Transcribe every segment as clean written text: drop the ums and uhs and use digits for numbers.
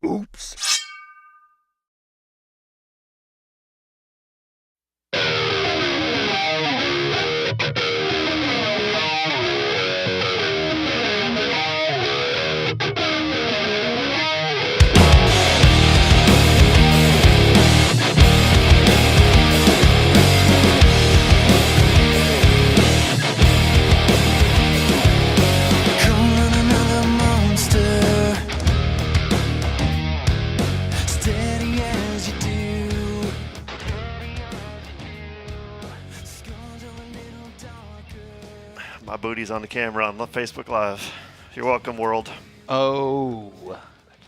Oops. My booty's on the camera on Facebook Live. You're welcome, world. Oh.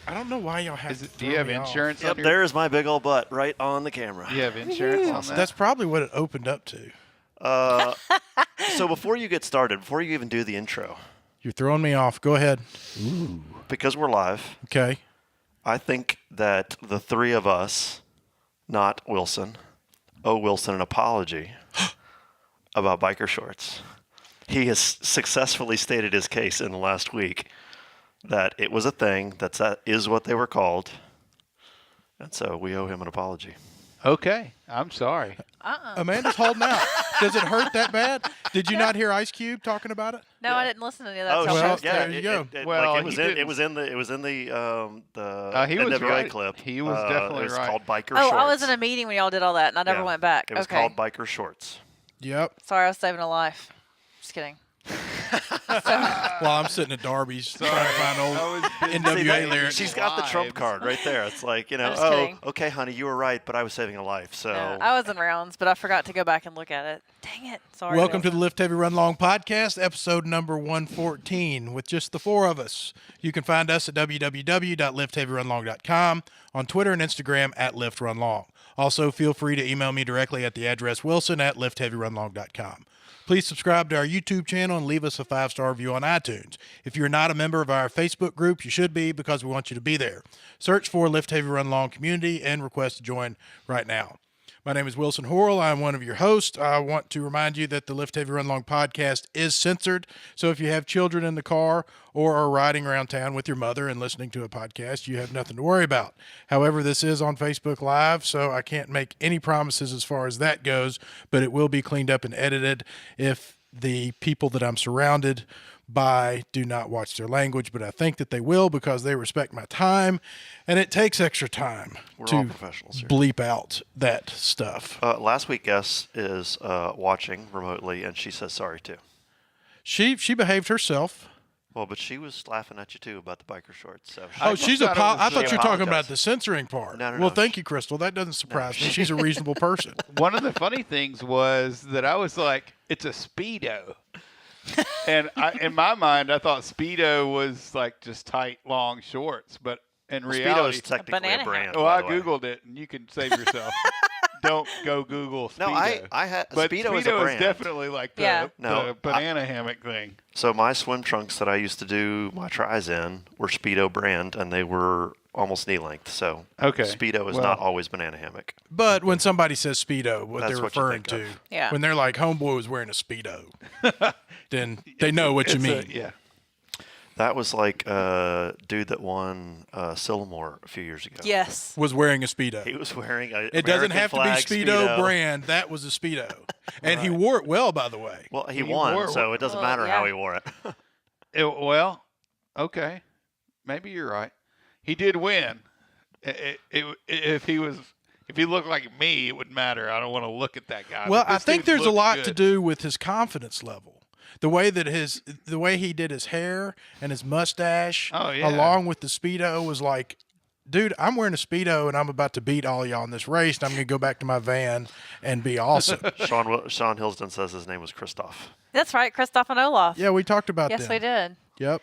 I don't know why y'all have to Do you have insurance on Yep, your... there's my big old butt right on the camera. You have insurance on that? That's probably what it opened up to. So before you get started, before you even do the intro, You're throwing me off. Go ahead. because we're live, Okay. I think that the three of us, not Wilson, owe Wilson an apology about biker shorts. He has successfully stated his case in the last week that it was a thing, that is what they were called, and so we owe him an apology. Okay. I'm sorry. Amanda's holding out. Does it hurt that bad? Did you not hear Ice Cube talking about it? No, I didn't listen to any of that. Oh, till well, Tuesday. there you go. Well, it was he in didn't- it was in the he was NWA right. clip. He was definitely it was right. called Biker Oh, Shorts. I was in a meeting when y'all did all that, and I never Yeah. went back. It was Okay. called Biker Shorts. Yep. Sorry, I was saving a life. Just kidding. Well, I'm sitting at Darby's trying to find old See, NWA that- lyrics. She's got the trump card right there. It's like, I'm just oh, kidding. okay, honey, you were right, but I was saving a life. So Yeah, I was in rounds, but I forgot to go back and look at it. Dang it. Sorry. Welcome to Bill. the Lift Heavy Run Long podcast, episode number 114, with just the four of us. You can find us at www.liftheavyrunlong.com, on Twitter and Instagram at liftrunlong. Also, feel free to email me directly at the address wilson@liftheavyrunlong.com. Please subscribe to our YouTube channel and leave us a 5-star review on iTunes. If you're not a member of our Facebook group, you should be, because we want you to be there. Search for Lift Heavy Run Long Community and request to join right now. My name is Wilson Horrell. I'm one of your hosts. I want to remind you that the Lift Heavy Run Long podcast is censored. So if you have children in the car or are riding around town with your mother and listening to a podcast, you have nothing to worry about. However, this is on Facebook Live, so I can't make any promises as far as that goes, but it will be cleaned up and edited if the people that I'm surrounded by do not watch their language, but I think that they will, because they respect my time, and it takes extra time we're to all professionals here. bleep out that stuff. Last week, Guess is watching remotely, and she says sorry too. She behaved herself. Well, but she was laughing at you too about the biker shorts. So Oh, she's a. I thought you were talking apologized. about the censoring part. No, well, no. thank you, Crystal. That doesn't surprise me. She's a reasonable person. One of the funny things was that I was like, it's a Speedo. And in my mind, I thought Speedo was like just tight, long shorts. But in Speedo reality, is technically a banana brand. hammock. oh, by I the way. Googled it, and you can save yourself. Don't go Google Speedo. No, I had But Speedo is a brand. definitely like the, Yeah. No, the banana hammock thing. So my swim trunks that I used to do my tries in were Speedo brand, and they were almost knee length. So Okay. Speedo is Well- not always banana hammock. But when somebody says Speedo, what That's they're what you referring think to, of. Yeah. when they're like, homeboy was wearing a Speedo, then they know what you It's mean. yeah. That was like a dude that won Sillamore a few years ago. Yes. Was wearing a Speedo. He was wearing a It doesn't American have to be flag Speedo brand. That was a Speedo. And he wore it well, by the way. Well, he He won, wore so it doesn't Well, matter how yeah. he wore it. Well, okay, maybe you're right. He did win. If he looked like me, it would matter. I don't want to look at that guy. Well, But I this think dude there's a looks lot good. to do with his confidence level. The way he did his hair and his mustache, Oh, yeah. along with the Speedo, was like, dude, I'm wearing a Speedo and I'm about to beat all y'all in this race, and I'm going to go back to my van and be awesome. Sean Hilsden says his name was Christoph. That's right, Christoph and Olaf. Yeah, we talked about Yes, them. we did. Yep.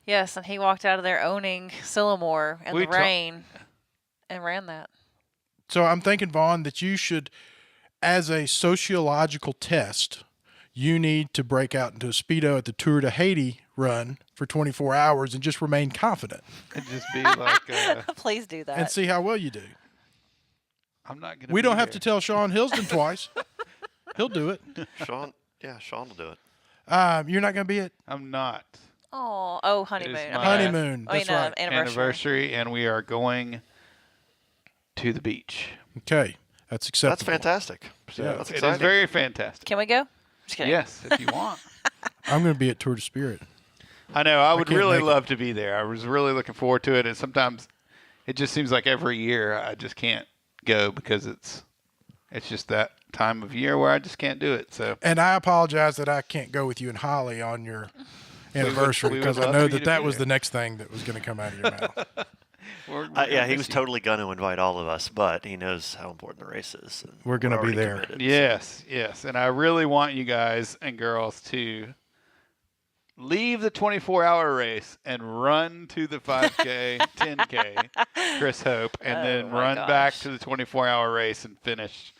Yes, and he walked out of there owning Sillamore in We the ta- rain and ran that. So I'm thinking, Vaughn, that you should, as a sociological test, you need to break out into a Speedo at the Tour de Haiti run for 24 hours and just remain confident It'd just be like, Please do that. and see how well you do. I'm not gonna. We be don't have there. to tell Sean Hilsden twice. He'll do it. Sean will do it. You're not going to be it. I'm not. Oh, honeymoon. It is I my mean, Honeymoon, that's right. Anniversary. And we are going to the beach. Okay, that's acceptable. That's fantastic. So That's it is exciting. very fantastic. Can we go? Just kidding. Yes, if you want. I'm going to be at Tour de Spirit. I know. I would can't really make it. love to be there. I was really looking forward to it, and sometimes it just seems like every year I just can't go because it's just that time of year where I just can't do it. So And I apologize that I can't go with you and Holly on your anniversary we would because I love know for you to that be was there. the next thing that was going to come out of your mouth. we're Yeah, gonna he miss was you. totally going to invite all of us, but he knows how important the race is. And We're gonna be already there. committed, so- Yes, yes, and I really want you guys and girls to leave the 24-hour race and run to the 5K, 10K, Chris Hope, and then my run back gosh. to the 24-hour race and finish.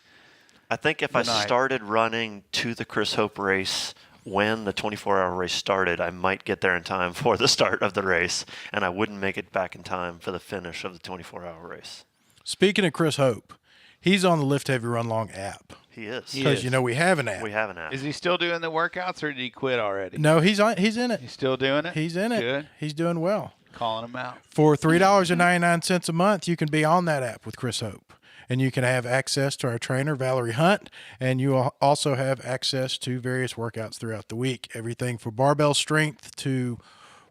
I think if I night. started running to the Chris Hope race when the 24-hour race started, I might get there in time for the start of the race, and I wouldn't make it back in time for the finish of the 24-hour race. Speaking of Chris Hope, he's on the Lift Heavy Run Long app He is. He because is. you know we have an app. We have an app. Is he still doing the workouts, or did he quit already? No, he's in it. He's still doing it? He's in it. Good. He's doing well. Calling him out. For $3.99 a month, you can be on that app with Chris Hope. And you can have access to our trainer, Valerie Hunt, and you will also have access to various workouts throughout the week. Everything from barbell strength to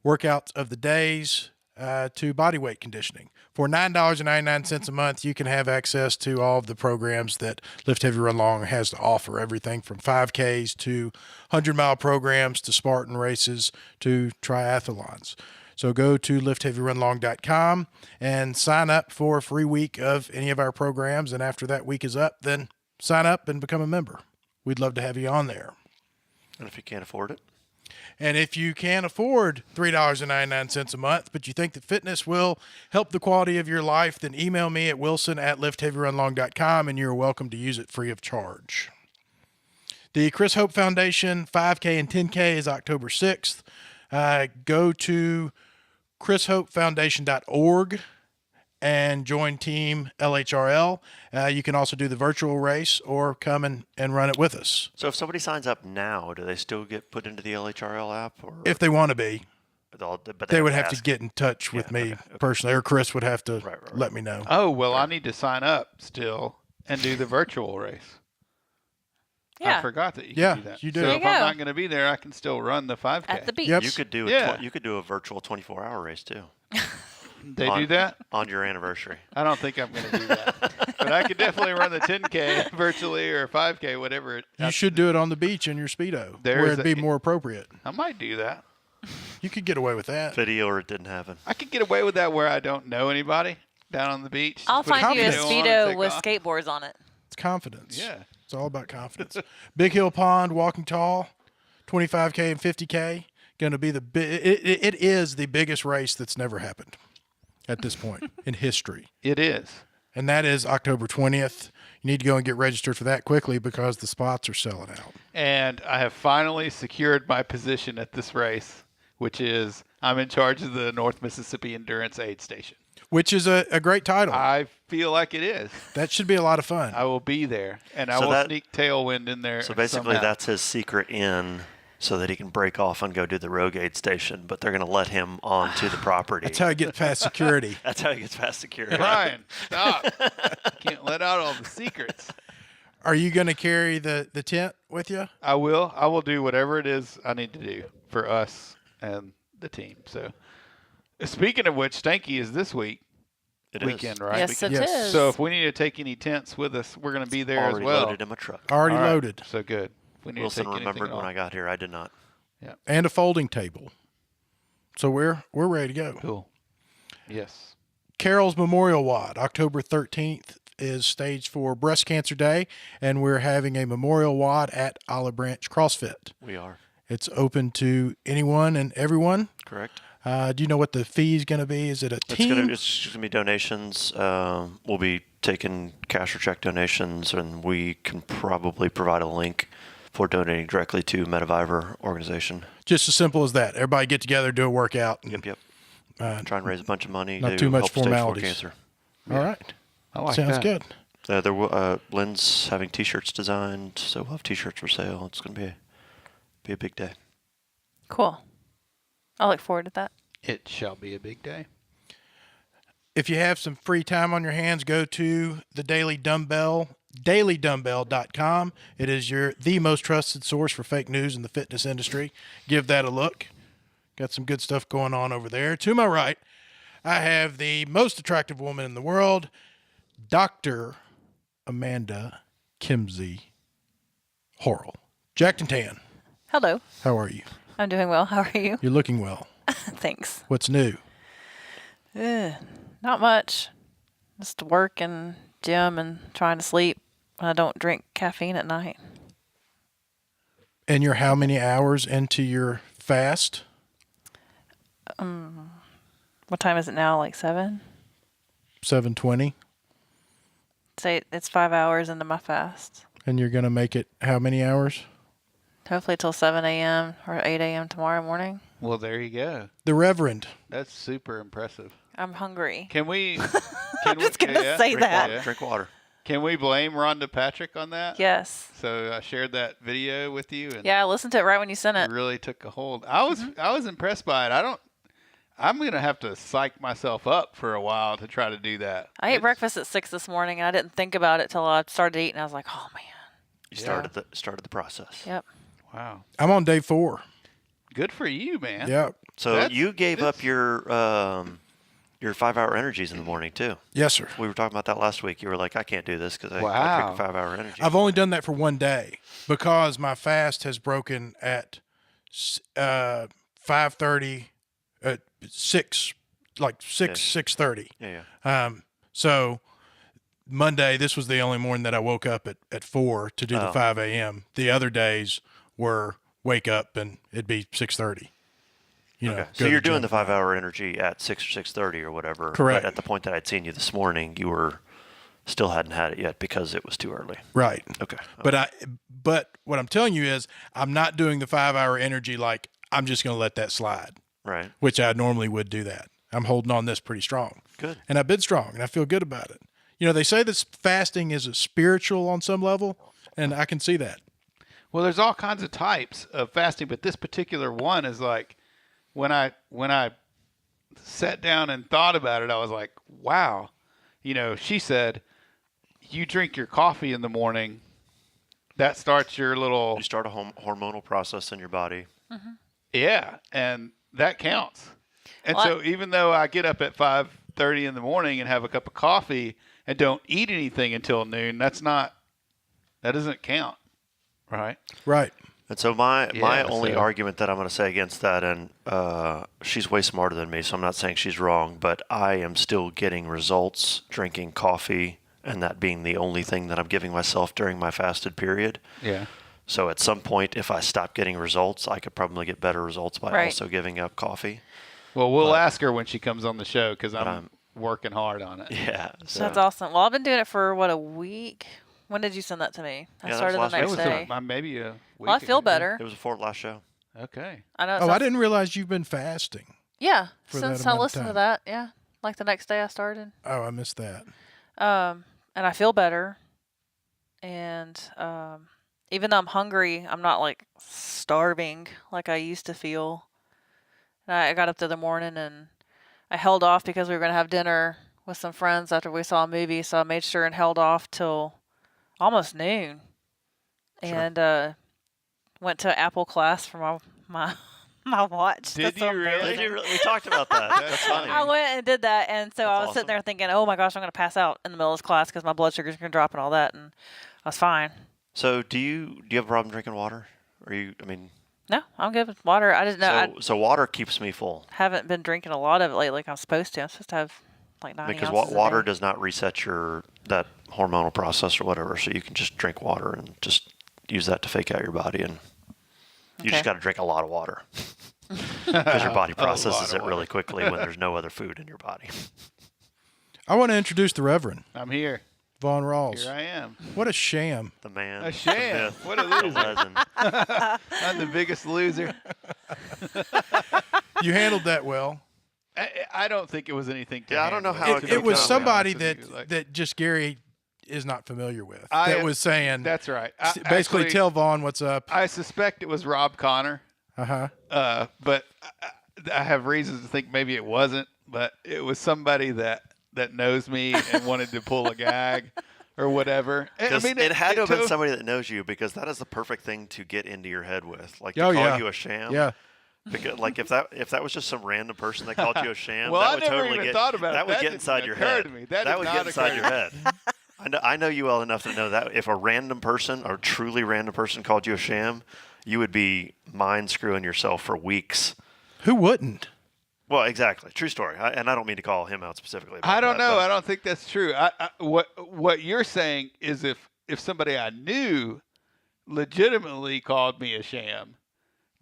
workouts of the days to body weight conditioning. For $9.99 a month, you can have access to all of the programs that Lift Heavy Run Long has to offer. Everything from 5Ks to 100-mile programs to Spartan races to triathlons. So go to liftheavyrunlong.com and sign up for a free week of any of our programs. And after that week is up, then sign up and become a member. We'd love to have you on there. And if you can't afford it, And if you can't afford $3.99 a month, but you think that fitness will help the quality of your life, then email me at wilson@liftheavyrunlong.com and you're welcome to use it free of charge. The Chris Hope Foundation 5K and 10K is October 6th. Go to chrishopefoundation.org and join Team LHRL. You can also do the virtual race or come and run it with us so if somebody signs up now, do they still get put into the LHRL app? Or if they want to be. but They would have to ask? get in touch with Yeah, me okay. personally, or Chris would have to Right. let me know. Oh, well, I need to sign up still and do the virtual race. Yeah. I forgot that you Yeah, can do that. you do. So There if you I'm go. not going to be there, I can still run the 5K. At the beach. Yep. You could do Yeah. you could do a virtual 24-hour race too They on- do that? on your anniversary. I don't think I'm going to do that. But I could definitely run the 10K virtually or 5K, whatever. You should do it on the beach in your Speedo, There where is it'd be a- more appropriate. I might do that. You could get away with that. Video or it didn't happen. I could get away with that where I don't know anybody down on the beach. I'll Just put find you a confidence. on and Speedo take with off. skateboards on it. It's confidence. Yeah. It's all about confidence. Big Hill Pond, Walking Tall, 25K and 50K. Going to be it is the biggest race that's never happened at this point in history. It is. And that is October 20th. You need to go and get registered for that quickly because the spots are selling out. And I have finally secured my position at this race, which is I'm in charge of the North Mississippi Endurance Aid Station. Which is a great title. I feel like it is. That should be a lot of fun. I will be there, and I So will that- sneak Tailwind in there. So basically, somehow. that's his secret in, so that he can break off and go do the Rogue Aid station. But they're going to let him onto the property. That's how you get past security. That's how he gets past security. Brian, stop. Can't let out all the secrets. Are you going to carry the tent with you? I will. I will do whatever it is I need to do for us and the team. So, speaking of which, Stanky is this weekend, right? Yes, it is. Yes. So if we need to take any tents with us, we're going to be there as Already well. loaded in my truck. Already All right. loaded. So good. If we need Wilson to take remembered anything when off. I got here. I did not. And a folding table. So we're ready to go. Cool. Yes. Carol's Memorial Wad, October 13th, is staged for Breast Cancer Day, and we're having a memorial wad at Olive Branch CrossFit. We are. It's open to anyone and everyone. Correct. Do you know what the fee is going to be? Is it a team? It's just gonna be donations. We'll be taking cash or check donations, and we can probably provide a link for donating directly to Medivivor organization. Just as simple as that. Everybody get together, do a workout. and- Yep. Try and raise a bunch of money. not to too much help stage 4 formalities. cancer. All right. I like Sounds that. good. Lynn's having T-shirts designed, so we'll have T-shirts for sale. It's gonna be a big day. Cool. I look forward to that. It shall be a big day. If you have some free time on your hands, go to the Daily Dumbbell, dailydumbbell.com. It is the most trusted source for fake news in the fitness industry. Give that a look. Got some good stuff going on over there. To my right, I have the most attractive woman in the world, Dr. Amanda Kimsey Horrell. Jacked and Tan, Hello. how are you? I'm doing well. How are you? You're looking well. Thanks. What's new? Not much. Just work and gym and trying to sleep. I don't drink caffeine at night. And you're how many hours into your fast? What time is it now? Like 7? 7:20. Say it's 5 hours into my fast. And you're going to make it how many hours? Hopefully till 7 a.m. or 8 a.m. tomorrow morning. Well, there you go. The Reverend. That's super impressive. I'm hungry. Can we? I'm just going to say Drink that. water. Drink water. Can we blame Rhonda Patrick on that? Yes. So I shared that video with you, and Yeah, I listened to it right when you sent it it. really took a hold. I was impressed by it. I'm gonna have to psych myself up for a while to try to do that. I ate breakfast at 6 this morning, and I didn't think about it till I started eating. I was like, oh, man. You started the process. Yep. Wow, I'm on day 4. good for you, man. Yeah. So That's- you gave up your 5-hour energies in the morning too. Yes, sir. We were talking about that last week. You were like, I can't do this because I Wow. drink a 5-hour energy. I've only done that for one day because my fast has broken at 5:30, 6, like 6:30. Yeah. So Monday, this was the only morning that I woke up at 4 to do the Oh. 5 a.m. The other days were wake up and it'd be 6:30. You know, Okay. go So to you're the doing the gym. 5-hour energy at 6 or 6:30 or whatever. Correct. But at the point that I'd seen you this morning, you were still hadn't had it yet because it was too early. Right. Okay. But what I'm telling you is I'm not doing the 5-hour energy like I'm just going to let that slide, Right. which I normally would do that. I'm holding on this pretty strong. Good. And I've been strong and I feel good about it. You know, they say that fasting is a spiritual on some level, and I can see that. Well, there's all kinds of types of fasting, but this particular one is like when I sat down and thought about it, I was like, wow. You know, she said, you drink your coffee in the morning, that starts your little You start a hormonal process in your body. yeah, and that counts. And Well, so even though I get up at 5:30 in the morning and have a cup of coffee and don't eat anything until noon, that doesn't count, right? Right. And so my Yeah, only so- argument that I'm going to say against that, and she's way smarter than me, so I'm not saying she's wrong, but I am still getting results drinking coffee and that being the only thing that I'm giving myself during my fasted period. Yeah. So at some point, if I stop getting results, I could probably get better results by Right. also giving up coffee. Well, we'll ask her when she comes on the show because I'm I'm- working hard on it. Yeah. So That's awesome. Well, I've been doing it for, a week? When did you send that to me? I Yeah, that was started last the week. It next was day. maybe a week. Well, I feel ago. better. It was before last show. Okay. I know. it Oh, I sounds- didn't realize you've been fasting. Yeah, for that since amount I of listened to time. that, yeah, like the next day I started. Oh, I missed that. And I feel better. And even though I'm hungry, I'm not like starving like I used to feel. And I got up the other morning and I held off because we were going to have dinner with some friends after we saw a movie. So I made sure and held off till almost noon. Sure. And went to Apple class for my watch. Did That's so you really? embarrassing. Did you really? We talked about that. That's funny. I went and did that, and so I was awesome. sitting there thinking, "Oh my gosh, I'm going to pass out in the middle of this class because my blood sugar's going to drop and all that." And I was fine. So do you have a problem drinking water? Or No, I'm good with water. I didn't know. I so water keeps me full haven't been drinking a lot of it lately like I'm supposed to. I'm supposed to have like 90 because ounces a water day. does not reset that hormonal process or whatever. So you can just drink water and just use that to fake out your body, and you just Okay. got to drink a lot of water because your body A lot processes of it really quickly when there's no other food in your body. I want to introduce the Reverend I'm here. Von Rawls. Here I am. What a sham. The man, A sham. the myth, What a the loser. legend. I'm the biggest loser. You handled that well. I don't think it was anything. To Yeah, I don't know handle. how It was come, somebody honest with that you, like- that just Gary is not familiar with. I- that was saying That's right. basically Actually, tell Vaughn what's up. I suspect it was Rob Connor, Uh huh. but I have reasons to think maybe it wasn't, but it was somebody that knows me and wanted to pull a gag or whatever. I 'Cause mean, it had to have been totally- somebody that knows you, because that is the perfect thing to get into your head with. Like, to Oh, call yeah. you a sham. Yeah. Because, like, if that was just some random person that called you a sham, Well, that I would never totally even get thought about it. that would That get didn't inside your occur head. to me. That did would not get inside occur your to head. I know you well enough to know that if a random person or truly random person called you a sham, you would be mind screwing yourself for weeks. Who wouldn't? Well, exactly. True story. And I don't mean to call him out specifically. About I don't that, know. but- I don't think that's true. What you're saying is if somebody I knew legitimately called me a sham,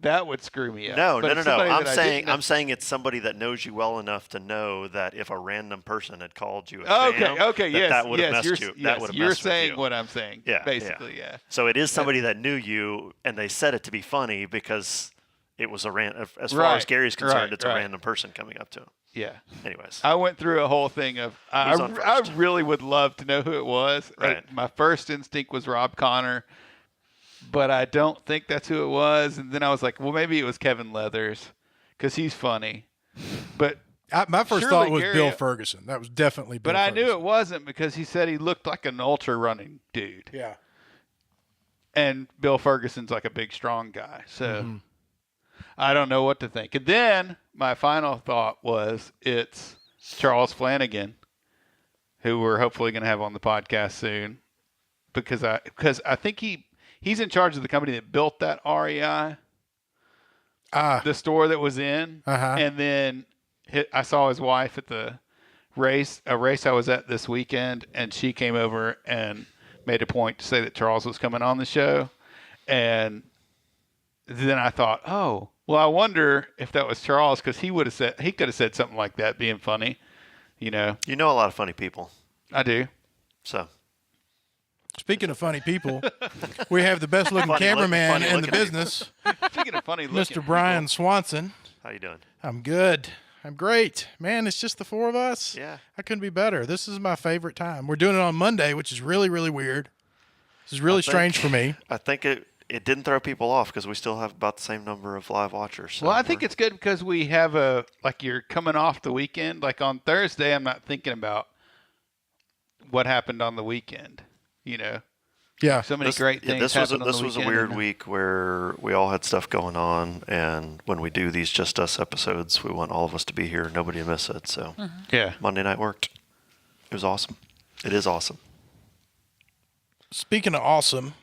that would screw me up. No. But if somebody I'm that I saying didn't know- I'm saying it's somebody that knows you well enough to know that if a random person had called you a Okay, sham, okay, yes, that would have yes, messed you're, you. yes, That would have you're messed with saying you. what I'm saying. Yeah, basically, yeah. So it is somebody that knew you, and they said it to be funny because it was as far Right, as Gary's concerned, right, it's a right. random person coming up to him. Yeah. Anyways, I went through a whole thing of Who's on I first? really would love to know who it was. Right. My first instinct was Rob Connor, but I don't think that's who it was. And then I was like, well, maybe it was Kevin Leathers because he's funny. But My first Surely thought was Gary- Bill Ferguson. That was definitely Bill but I knew Ferguson. it wasn't because he said he looked like an ultra running dude. Yeah. And Bill Ferguson's like a big, strong guy. So Mm-hmm. I don't know what to think. And then my final thought was it's Charles Flanagan, who we're hopefully going to have on the podcast soon, because I think he's in charge of the company that built that REI, the store that was in. Uh-huh. And then I saw his wife at a race I was at this weekend, and she came over and made a point to say that Charles was coming on the show. And then I thought, oh, well, I wonder if that was Charles, because he could have said something like that, being funny. You know, you know a lot of funny people, I do. so Speaking of funny people, we have the best looking Funny look- cameraman funny in the looking people. business, Speaking of funny looking Mr. Brian Swanson. how you doing? I'm good. I'm great. Man, it's just the four of us. Yeah. I couldn't be better. This is my favorite time. We're doing it on Monday, which is really, really weird. This is really strange for me. I think it didn't throw people off because we still have about the same number of live watchers. So Well, I think it's good because we have you're coming off the weekend. Like on Thursday, I'm not thinking about what happened on the weekend. You know, Yeah. so many great things happened on the This was a weekend, weird and- week where we all had stuff going on, and when we do these Just Us episodes, we want all of us to be here, nobody to miss it. So Yeah. Monday night worked. It was awesome. It is awesome. Speaking of awesome,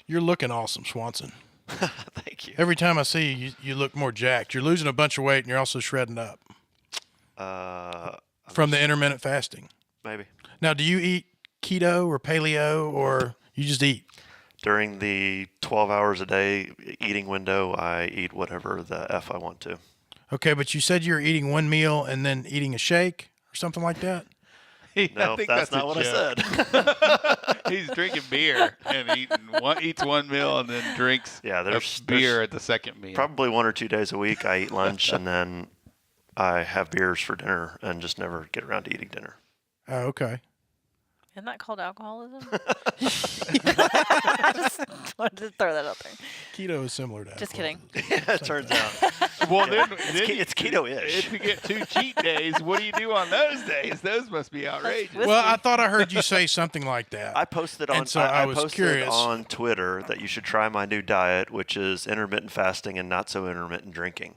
you're looking awesome, Swanson. Thank you. Every time I see you, you look more jacked. You're losing a bunch of weight and you're also shredding up from the intermittent fasting. Maybe. Now, do you eat keto or paleo or you just eat? During the 12 hours a day eating window, I eat whatever the F I want to. Okay, but you said you were eating one meal and then eating a shake or something like that? No, I think that's a not what I joke. said. He's drinking beer and eats one meal and then drinks Yeah, there's beer at the second meal. Probably 1 or 2 days a week I eat lunch, and then I have beers for dinner and just never get around to eating dinner. Oh, okay. Isn't that called alcoholism? I just wanted to throw that out there. Keto is similar to Just alcoholism. kidding. It turns out. Well, then It's keto-ish. If you get 2 cheat days, what do you do on those days? Those must be outrageous. Well, I thought I heard you say something like that. I posted on And so I was posted curious. on Twitter that you should try my new diet, which is intermittent fasting and not so intermittent drinking.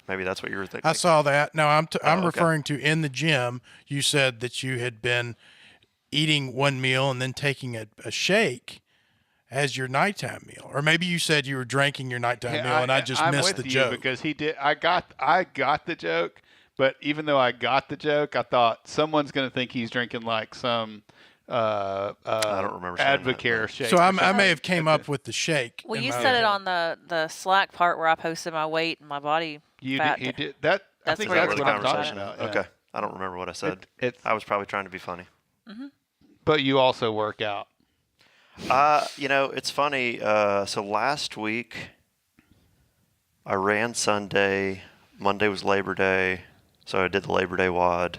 Maybe that's what you were thinking. I saw that. No, I'm okay. referring to in the gym. You said that you had been eating one meal and then taking a shake as your nighttime meal, or maybe you said you were drinking your nighttime meal and I just I'm missed with the you joke. because he did. I got the joke, but even though I got the joke, I thought someone's going to think he's drinking like some I don't remember saying that, Advocare no. shake. So or I something. may have came up with the shake. Well, in you my said it head. on the Slack part where I posted my weight and my body fat. You did that. I That's think where Is that that's where what the I'm conversation? talking about. yeah. Okay, I don't remember what I said. It's I was probably trying to be funny. but you also work out. It's funny. So last week, I ran Sunday. Monday was Labor Day, so I did the Labor Day WOD.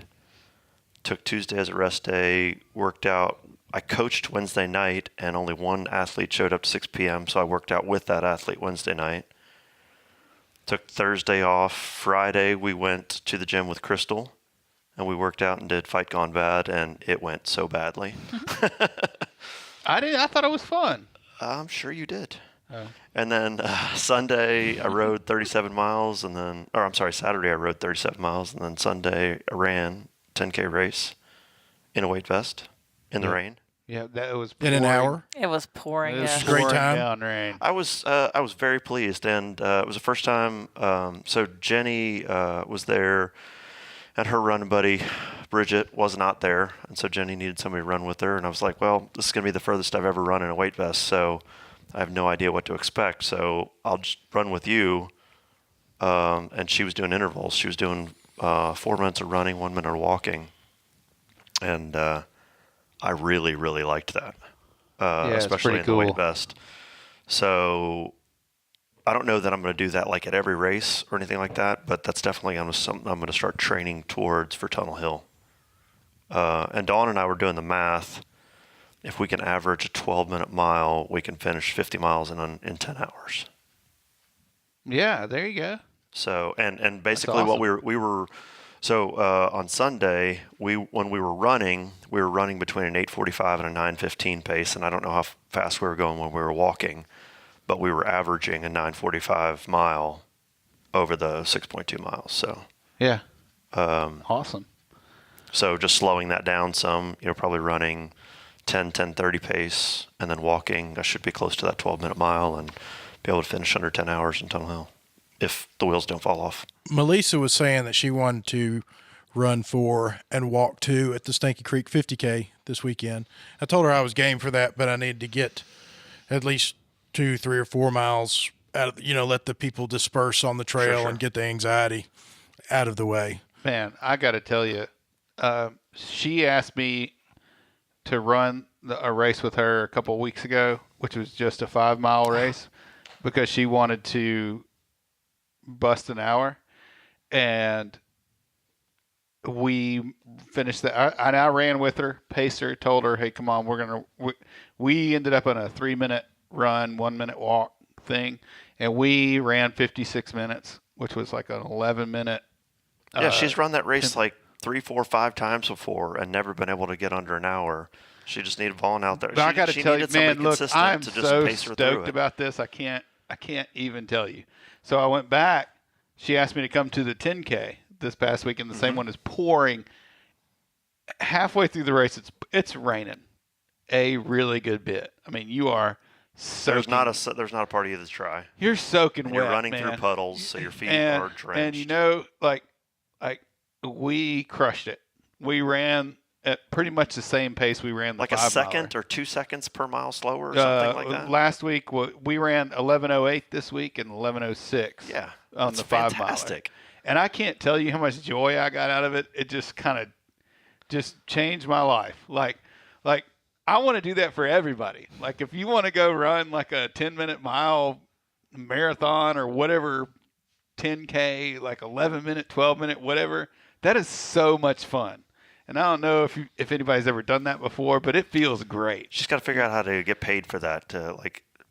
Took Tuesday as a rest day. Worked out. I coached Wednesday night, and only one athlete showed up to 6 p.m., so I worked out with that athlete Wednesday night. Took Thursday off. Friday, we went to the gym with Crystal, and we worked out and did Fight Gone Bad, and it went so badly. I thought it was fun. I'm sure you did. Oh. And then Sunday, I rode 37 miles, and then, or I'm sorry, Saturday, I rode 37 miles, and then Sunday, I ran 10K race in a weight vest in the rain. Yeah, that was In an hour. It was pouring. It was Yes. Great pouring time. down rain. I was very pleased, and it was the first time. So Jenny was there, and her running buddy Bridget was not there, and so Jenny needed somebody to run with her. And I was like, well, this is going to be the furthest I've ever run in a weight vest, so I have no idea what to expect. So I'll just run with you. And she was doing intervals. She was doing 4 minutes of running, 1 minute of walking, and I really, really liked that, it's especially pretty in the weight cool. vest. So I don't know that I'm going to do that like at every race or anything like that, but that's definitely something I'm going to start training towards for Tunnel Hill. And Dawn and I were doing the math. If we can average a 12-minute mile, we can finish 50 miles in 10 hours. Yeah, there you go. So and basically awesome. what we were so on Sunday when we were running between an 8:45 and a 9:15 pace, and I don't know how fast we were going when we were walking, but we were averaging a 9:45 mile over the 6.2 miles. So Yeah. Awesome. so just slowing that down some, probably running 10:30 pace, and then walking. I should be close to that 12-minute mile and be able to finish under 10 hours in Tunnel Hill if the wheels don't fall off. Melissa was saying that she wanted to run 4 and walk 2 at the Stanky Creek 50K this weekend. I told her I was game for that, but I needed to get at least 2, 3, or 4 miles out of, let the people disperse on the trail Sure. and get the anxiety out of the way. Man, I got to tell you, she asked me to run a race with her a couple of weeks ago, which was just a 5-mile race, because she wanted to bust an hour. And we finished that. I ran with her, paced her, told her, hey, come on, we ended up on a 3-minute run, 1-minute walk thing. And we ran 56 minutes, which was like an 11-minute. Yeah, she's run that race like 3, 4, 5 times before and never been able to get under an hour. She just needed Vaughn out there. But I got to she tell you, needed somebody man, look, consistent I'm to just so pace her through stoked it. about this. I can't even tell you. So I went back. She asked me to come to the 10K this past week, and the same one is pouring. Halfway through the race, it's raining a really good bit. I mean, you are soaking. There's not a part of you that's dry. You're soaking And wet, you're running man. through puddles, so your feet are drenched. And like we crushed it. We ran at pretty much the same pace we ran the like a 5 second or 2 seconds per mile slower or something like that. Last week we ran 11:08 this week and 11:06. Yeah, on that's the 5 mile. fantastic. And I can't tell you how much joy I got out of it. It just kind of just changed my life. Like I want to do that for everybody. Like if you want to go run like a 10-minute mile marathon or whatever, 10K, like 11-minute, 12-minute, whatever, that is so much fun. And I don't know if anybody's ever done that before, but it feels great. She's got to figure out how to get paid for that to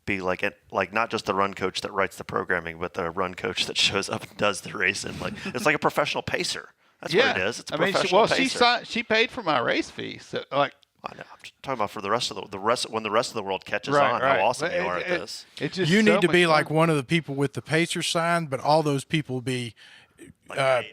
be like not just the run coach that writes the programming, but the run coach that shows up and does the racing. It's like a professional pacer. That's what it is. It's a professional pacer. She paid for my race fee, so like. I know. I'm talking about for the rest of the rest when the rest of the world catches Right, on. right. How awesome But you are at this. It's just You so need to much be fun. like one of the people with the pacer sign, but all those people be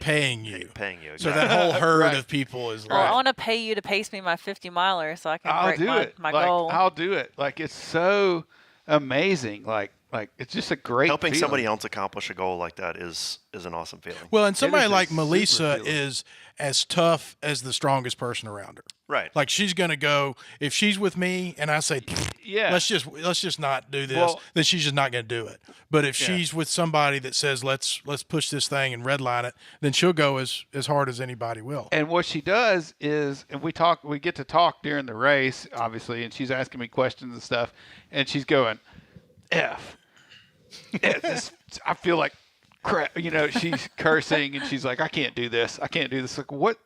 paying you. Paying you. So Exactly. that whole herd Right. of people is Well, I like, want to pay you to pace me my 50 miler so I can I'll break do it. my Like, goal. I'll do it. Like it's so amazing. Like it's just a great Helping feeling. somebody else accomplish a goal like that is an awesome feeling. well, and somebody is a like super Melissa feeling. is as tough as the strongest person around her. Right. Like she's gonna go if she's with me and I say, Yeah. let's just not do this, Well- then she's just not gonna do it. But if Yeah. she's with somebody that says let's push this thing and redline it, then she'll go as hard as anybody will. And what she does is, and we get to talk during the race, obviously, and she's asking me questions and stuff, and she's going, I feel like crap. She's cursing and she's like, I can't do this. Like, what?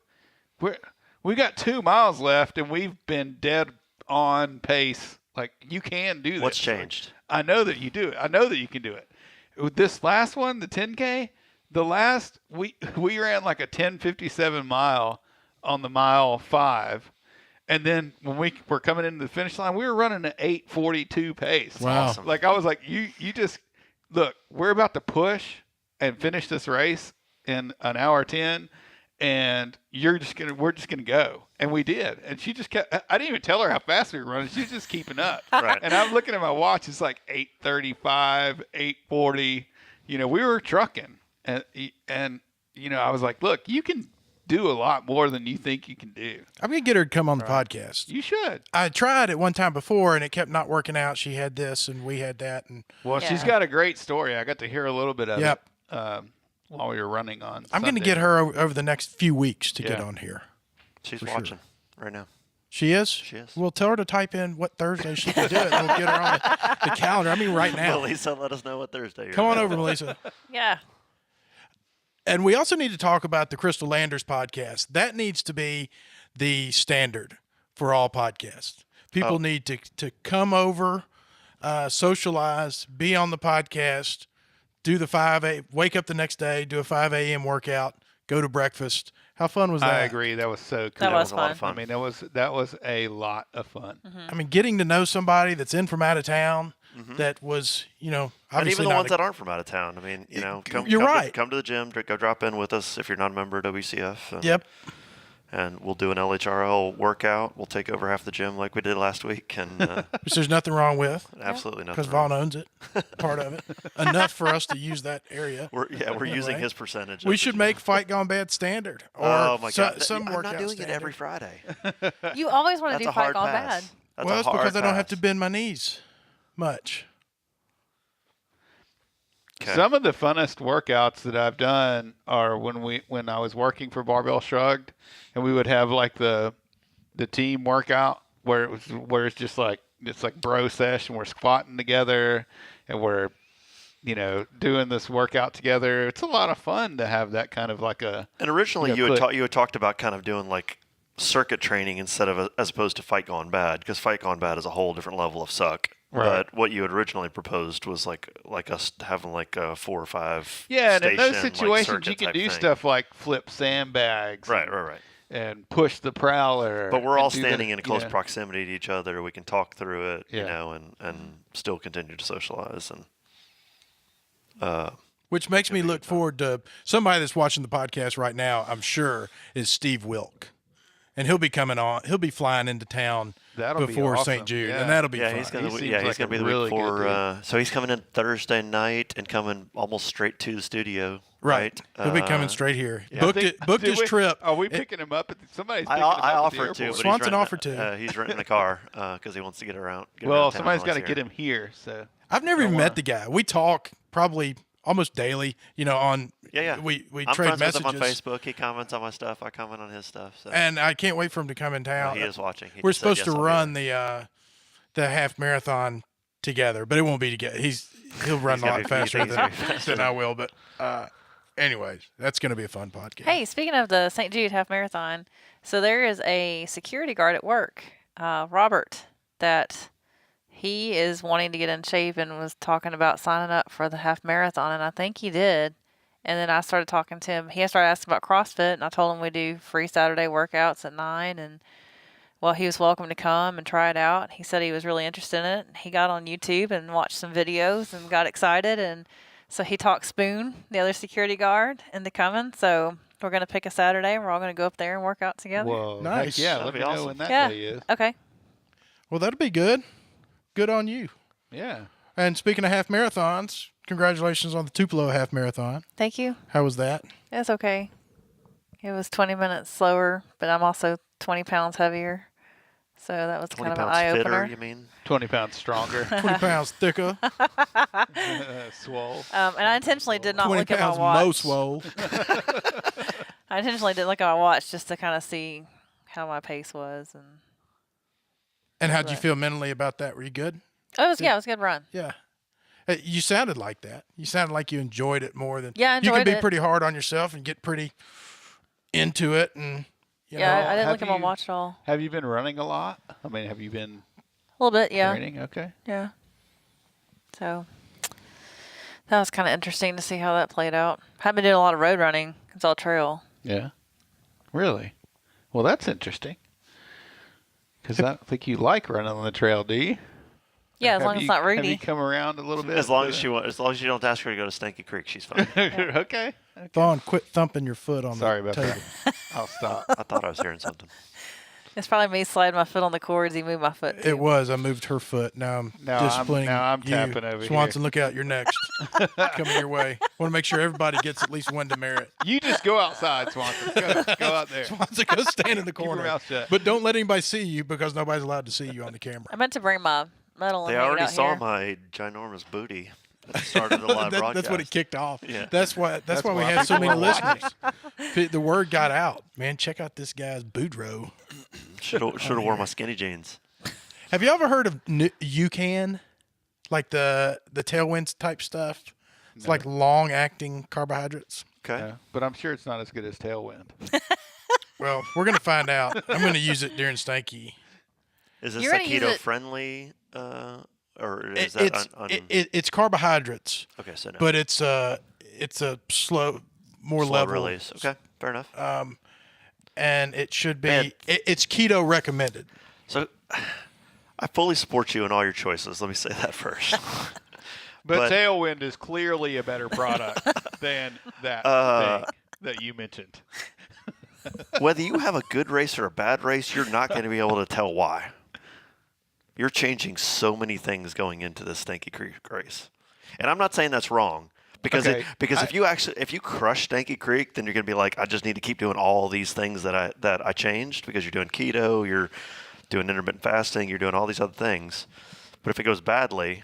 We got 2 miles left and we've been dead on pace. Like, you can do this. What's changed? I know that you do it. I know that you can do it. this last one, the 10K, we ran like a 10:57 mile on the mile 5. And then when we were coming into the finish line, we were running an 8:42 pace. Wow. Awesome. Like I was like, you just look, we're about to push and finish this race in an hour 10, and we're just gonna go. And we did. And she just kept. I didn't even tell her how fast we were running. She was just keeping up. Right. And I'm looking at my watch. It's like 8:35, 8:40. We were trucking, and I was like, look, you can do a lot more than you think you can do. I'm going to get her to come on the podcast. You should. I tried it one time before, and it kept not working out. She had this, and we had that. And Well, she's Yeah. got a great story. I got to hear a little bit of Yep. it while we were running on I'm going to Sunday. get her over the next few weeks to get Yeah. on here. She's For watching right now. She is? She is. Well, tell her to type in what Thursday she can do it, and we'll get her on the calendar. I mean, right now. Melissa, let us know what Thursday you're Come on available. over, Melissa. Yeah. And we also need to talk about the Crystal Landers podcast. That needs to be the standard for all podcasts. People need to come over, socialize, be on the podcast, do the 5 a.m., wake up the next day, do a 5 a.m. workout, go to breakfast. How fun was that? I agree. That was so cool. That was a lot of fun. I mean, that was a lot of fun. I mean, getting to know somebody that's in from out of town that was, And obviously even the not ones that aren't from out of town. I mean, You're right. Come to the gym, go drop in with us if you're not a member of WCF. And, Yep. And we'll do an LHRL workout. We'll take over half the gym like we did last week, and Which there's nothing wrong with absolutely nothing. because Vaughn owns it, part of it, enough for us to use that area. We're using Anyway. his percentage. We of the should gym. make Fight Gone Bad standard. Or Oh my God! Some I'm workout not doing standard. it every Friday. You always want to That's do a Fight hard Gone pass. Bad. That's Well, a it's hard because I don't have to pass. bend my knees much. Okay. Some of the funnest workouts that I've done are when I was working for Barbell Shrugged, and we would have like the team workout where it's just like bro sesh, and we're squatting together and we're doing this workout together. It's a lot of fun to have that kind of like a. And originally, Yeah, you had talked about kind of doing like circuit training instead of as opposed to Fight Gone Bad, because Fight Gone Bad is a whole different level of suck. Right. But what you had originally proposed was like us having like a 4 or 5. Yeah, and in those station, like, situations circuit you can type do thing. stuff like flip sandbags. Right. And push the prowler. But we're and all do the- standing in close yeah. proximity to each other. We can talk through it, Yeah. and still continue to socialize. And Which makes me look forward to somebody that's watching the podcast right now, I'm sure, is Steve Wilk. And he'll be coming on. He'll be flying into town That'll be before awesome. St. Jude, Yeah. and that'll be yeah, fun. he's gonna He be seems like a the really week good before. So he's coming in Thursday night and coming almost straight to the studio. Right. He'll be coming Uh, straight here. yeah. Booked Did his we- trip. Are we It- picking him up? Somebody's I picking him up at the offered to, airport. but Swanson he's renting, offered to. He's renting a car because he wants to get around. Well, somebody's got to get him here. So I've never even wanna- met the guy. We talk probably almost daily, on Yeah. we I'm trade friends messages. with him on Facebook. He comments on my stuff. I comment on his stuff. So And I can't wait for him to come in town. he is watching. He We're just said, supposed "Yes, to I'll be run there." the half marathon together, but it won't be together. He'll run He's a gonna lot be- faster he's gonna than, be faster than I will. But anyways, that's going to be a fun podcast. Hey, speaking of the St. Jude Half Marathon, so there is a security guard at work, Robert, that he is wanting to get in shape and was talking about signing up for the half marathon, and I think he did. And then I started talking to him. He started asking about CrossFit, and I told him we do free Saturday workouts at 9, and well, he was welcome to come and try it out. He said he was really interested in it. He got on YouTube and watched some videos and got excited, and so he talked Spoon, the other security guard, into coming. So we're going to pick a Saturday, and we're all going to go up there and work out together. Whoa, Nice. heck yeah, That'd let be me know awesome. when that Yeah. day is. Okay. Well, that'll be good. Good on you. Yeah. And speaking of half marathons, congratulations on the Tupelo half marathon. Thank you. How was that? It's okay. It was 20 minutes slower, but I'm also 20 pounds heavier. So that was 20 kind of an pounds eye fitter, opener. you mean? 20 pounds stronger. 20 pounds thicker, Swole. And I intentionally did not 20 look at my pounds watch. mo swole. I intentionally didn't look at my watch just to kind of see how my pace was. And And how'd you Right. feel mentally about that? Were you good? it was a good run. Yeah. You sounded like that. You sounded like you enjoyed it more than. Yeah, I You can enjoyed be it. pretty hard on yourself and get pretty into it, and you Yeah, know. I didn't have look at my you- watch at all. Have you been running a lot? I mean, have you been A little bit, yeah. training? Okay. Yeah. So That was kind of interesting to see how that played out. Haven't been doing a lot of road running. It's all trail. Yeah. Really? Well, that's interesting. Because I don't think you like running on the trail, do you? Yeah, as long as it's not Have you Rudy. come around a little bit? As long as you don't ask her to go to Stanky Creek, she's fine. Okay. Vaughn, quit thumping your foot on Sorry the about table. that. I'll stop. I thought I was hearing something. It's probably me sliding my foot on the cords. He moved my foot. Too. It was. I moved her foot. Now I'm disciplining I'm you. tapping over Swanson, look out. You're next. Coming your way. Want to make sure everybody gets at least one demerit. You just go outside, Swanson. Go out there. Swanson, go stand in the Keep corner. your mouth shut. But don't let anybody see you because nobody's allowed to see you on the camera. I meant to bring my medal and They hang it already out saw here. my ginormous booty at the start of the live broadcast. That's what it kicked off. Yeah. That's why we why have so people many watch. listeners. The word got out. Man, check out this guy's boudreaux. Should have worn my skinny jeans. Have you ever heard of UCAN? Like the tailwinds type stuff? It's like long acting carbohydrates. Okay. Yeah, but I'm sure it's not as good as Tailwind. Well, we're going to find out. I'm going to use it during Stanky. Is this You're a gonna use keto it- friendly, or is that It's carbohydrates, okay? So no. but it's a slow, more Slow level release. Okay, fair enough. and it should be. Man. It's keto recommended. So I fully support you in all your choices. Let me say that first. But But- Tailwind is clearly a better product than that thing that you mentioned. Whether you have a good race or a bad race, you're not going to be able to tell why. You're changing so many things going into this Stanky Creek race, and I'm not saying that's wrong because Okay. if you crush Stanky Creek, then you're going to be like, I just need to keep doing all these things that I changed because you're doing keto, you're doing intermittent fasting, you're doing all these other things. But if it goes badly,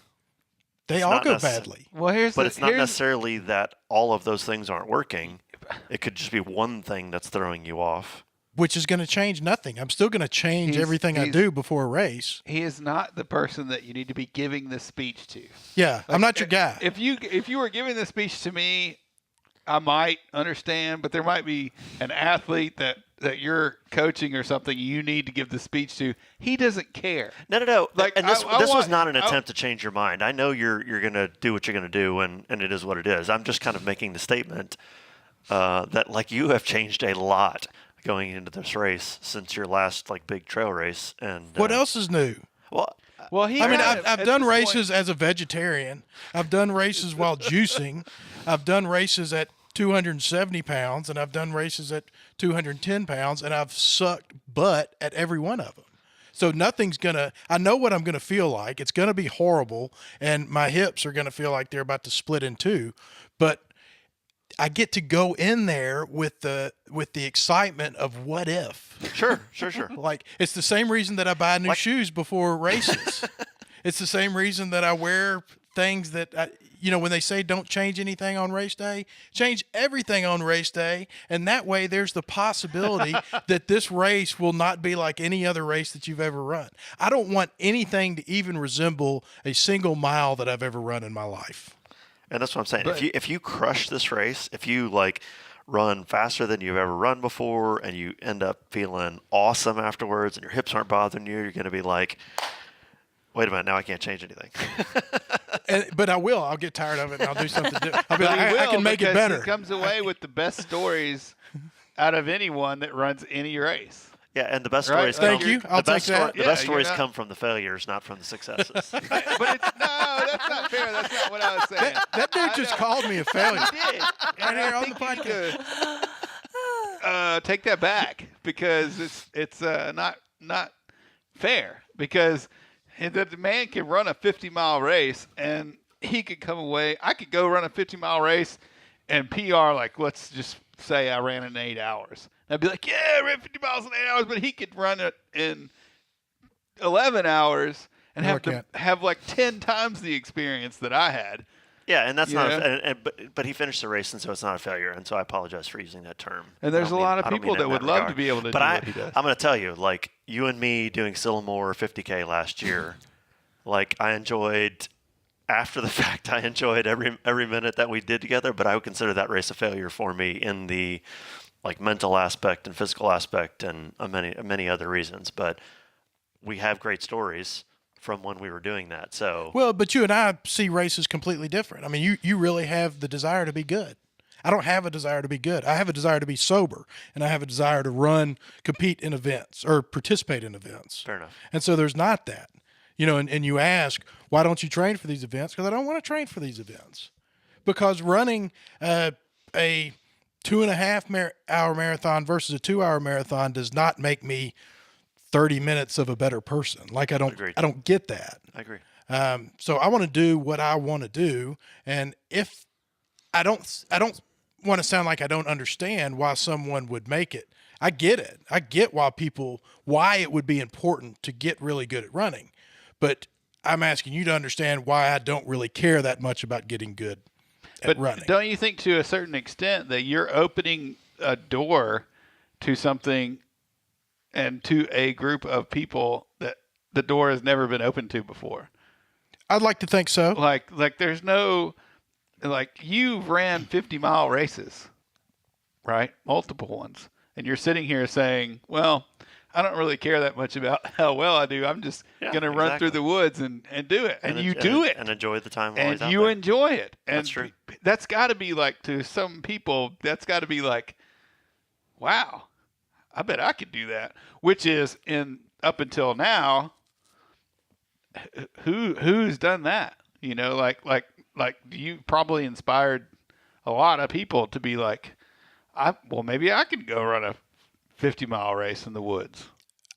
They It's all not go necess- badly. Well, but it's not necessarily that all of those things aren't working. It could just be one thing that's throwing you off. Which is going to change nothing. I'm still going to change He's- everything I he's- do before a race. He is not the person that you need to be giving this speech to. Yeah, I'm not your guy. If you were giving this speech to me, I might understand, but there might be an athlete that you're coaching or something you need to give the speech to. He doesn't care. No. Like, And this I was want- not an attempt to change your mind. I know you're going to do what you're going to do, and it is what it is. I'm just kind of making the statement that like you have changed a lot going into this race since your last like big trail race. And What else is new? Well, Well, he. I mean, kind of- I've at done this races as a vegetarian. I've done races while juicing. I've done races at 270 pounds, and I've done races at 210 pounds, and I've sucked butt at every one of them. So nothing's going to – I know what I'm going to feel like. It's going to be horrible, and my hips are going to feel like they're about to split in two. But I get to go in there with the excitement of what if. sure. Like, it's the same reason that I buy new shoes before races. It's the same reason that I wear things that, when they say don't change anything on race day, change everything on race day. And that way there's the possibility that this race will not be like any other race that you've ever run. I don't want anything to even resemble a single mile that I've ever run in my life. And that's what I'm saying. If you crush this race, if you like run faster than you've ever run before, and you end up feeling awesome afterwards, and your hips aren't bothering you, you're going to be like, wait a minute, now I can't change anything. But I will. I'll get tired of it and I'll do something different. I'll be But like, he I will, can make it because better. He comes away with the best stories out of anyone that runs any race. Yeah, and the best Right, stories like Thank you. I'll the best take that. The best Yeah, stories you're not- come from the failures, not from the successes. But it's, no, that's not fair. That's not what I was saying. That dude I just know. called me a failure. He did. And here I on think the you need to, take that back because it's not fair because the man can run a 50-mile race and he could come away. I could go run a 50-mile race and PR like let's just say I ran it in 8 hours. And I'd be like, yeah, I ran 50 miles in 8 hours, but he could run it in 11 hours and No, I can't. have like 10 times the experience that I had. Yeah, and that's not. Yeah. But he finished the race, and so it's not a failure. And so I apologize for using that term. And there's a lot of I don't people mean it that in would love regard. to be able to but do I, what he does. I'm going to tell you, like you and me doing Sillamore 50K last year, like I enjoyed. After the fact, I enjoyed every minute that we did together. But I would consider that race a failure for me in the like mental aspect and physical aspect and many other reasons. But we have great stories from when we were doing that. So Well, but you and I see races completely different. I mean, you really have the desire to be good. I don't have a desire to be good. I have a desire to be sober, and I have a desire to compete in events or participate in events. fair enough. And so there's not that, and you ask, why don't you train for these events? Because I don't want to train for these events. Because running a 2.5 hour marathon versus a 2 hour marathon does not make me 30 minutes of a better person. Like Agreed. I don't get that. I agree. So I want to do what I want to do. And if I don't want to sound like I don't understand why someone would make it. I get it. I get why it would be important to get really good at running. But I'm asking you to understand why I don't really care that much about getting good at running. Don't you think to a certain extent that you're opening a door to something and to a group of people that the door has never been opened to before? I'd like to think so. Like there's no, like you've ran 50-mile races, right? Multiple ones. And you're sitting here saying, well, I don't really care that much about how well I do. I'm just going to run through the woods and do it. And you do it. And enjoy the time while And he's out you there. enjoy it. And That's true. That's got to be like, to some people, that's got to be like, wow, I bet I could do that. Which is, up until now, who's done that? Like you probably inspired a lot of people to be like, maybe I could go run a 50-mile race in the woods.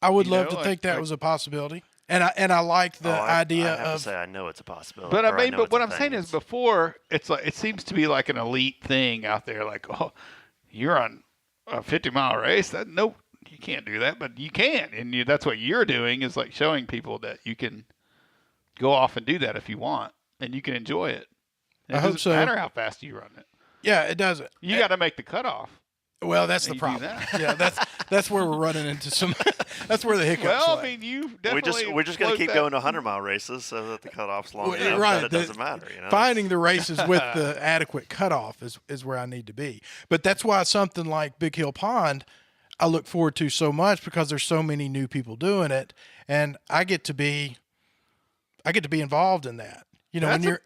I would love to think that was a possibility. And I like the idea I have of to say I know it's a possibility. But or I know but it's what a I'm thing. saying is, before it's like, it seems to be like an elite thing out there. Like, oh, you're on a 50-mile race. Nope, you can't do that, but you can, and that's what you're doing, is like showing people that you can go off and do that if you want, and you can enjoy it. And I it hope doesn't so. matter how fast you run it. yeah, it doesn't. You got to make the cutoff. Well, that's the And you do problem. that. Yeah, that's where we're running into some. That's where the hiccups. Well, lay. I mean, you we're definitely just going to keep float going that- to 100-mile races so that the cutoff's long Well, enough right, that it doesn't matter. Finding the races with the adequate cutoff is where I need to be. But that's why something like Big Hill Pond, I look forward to so much, because there's so many new people doing it, and I get to be involved in that.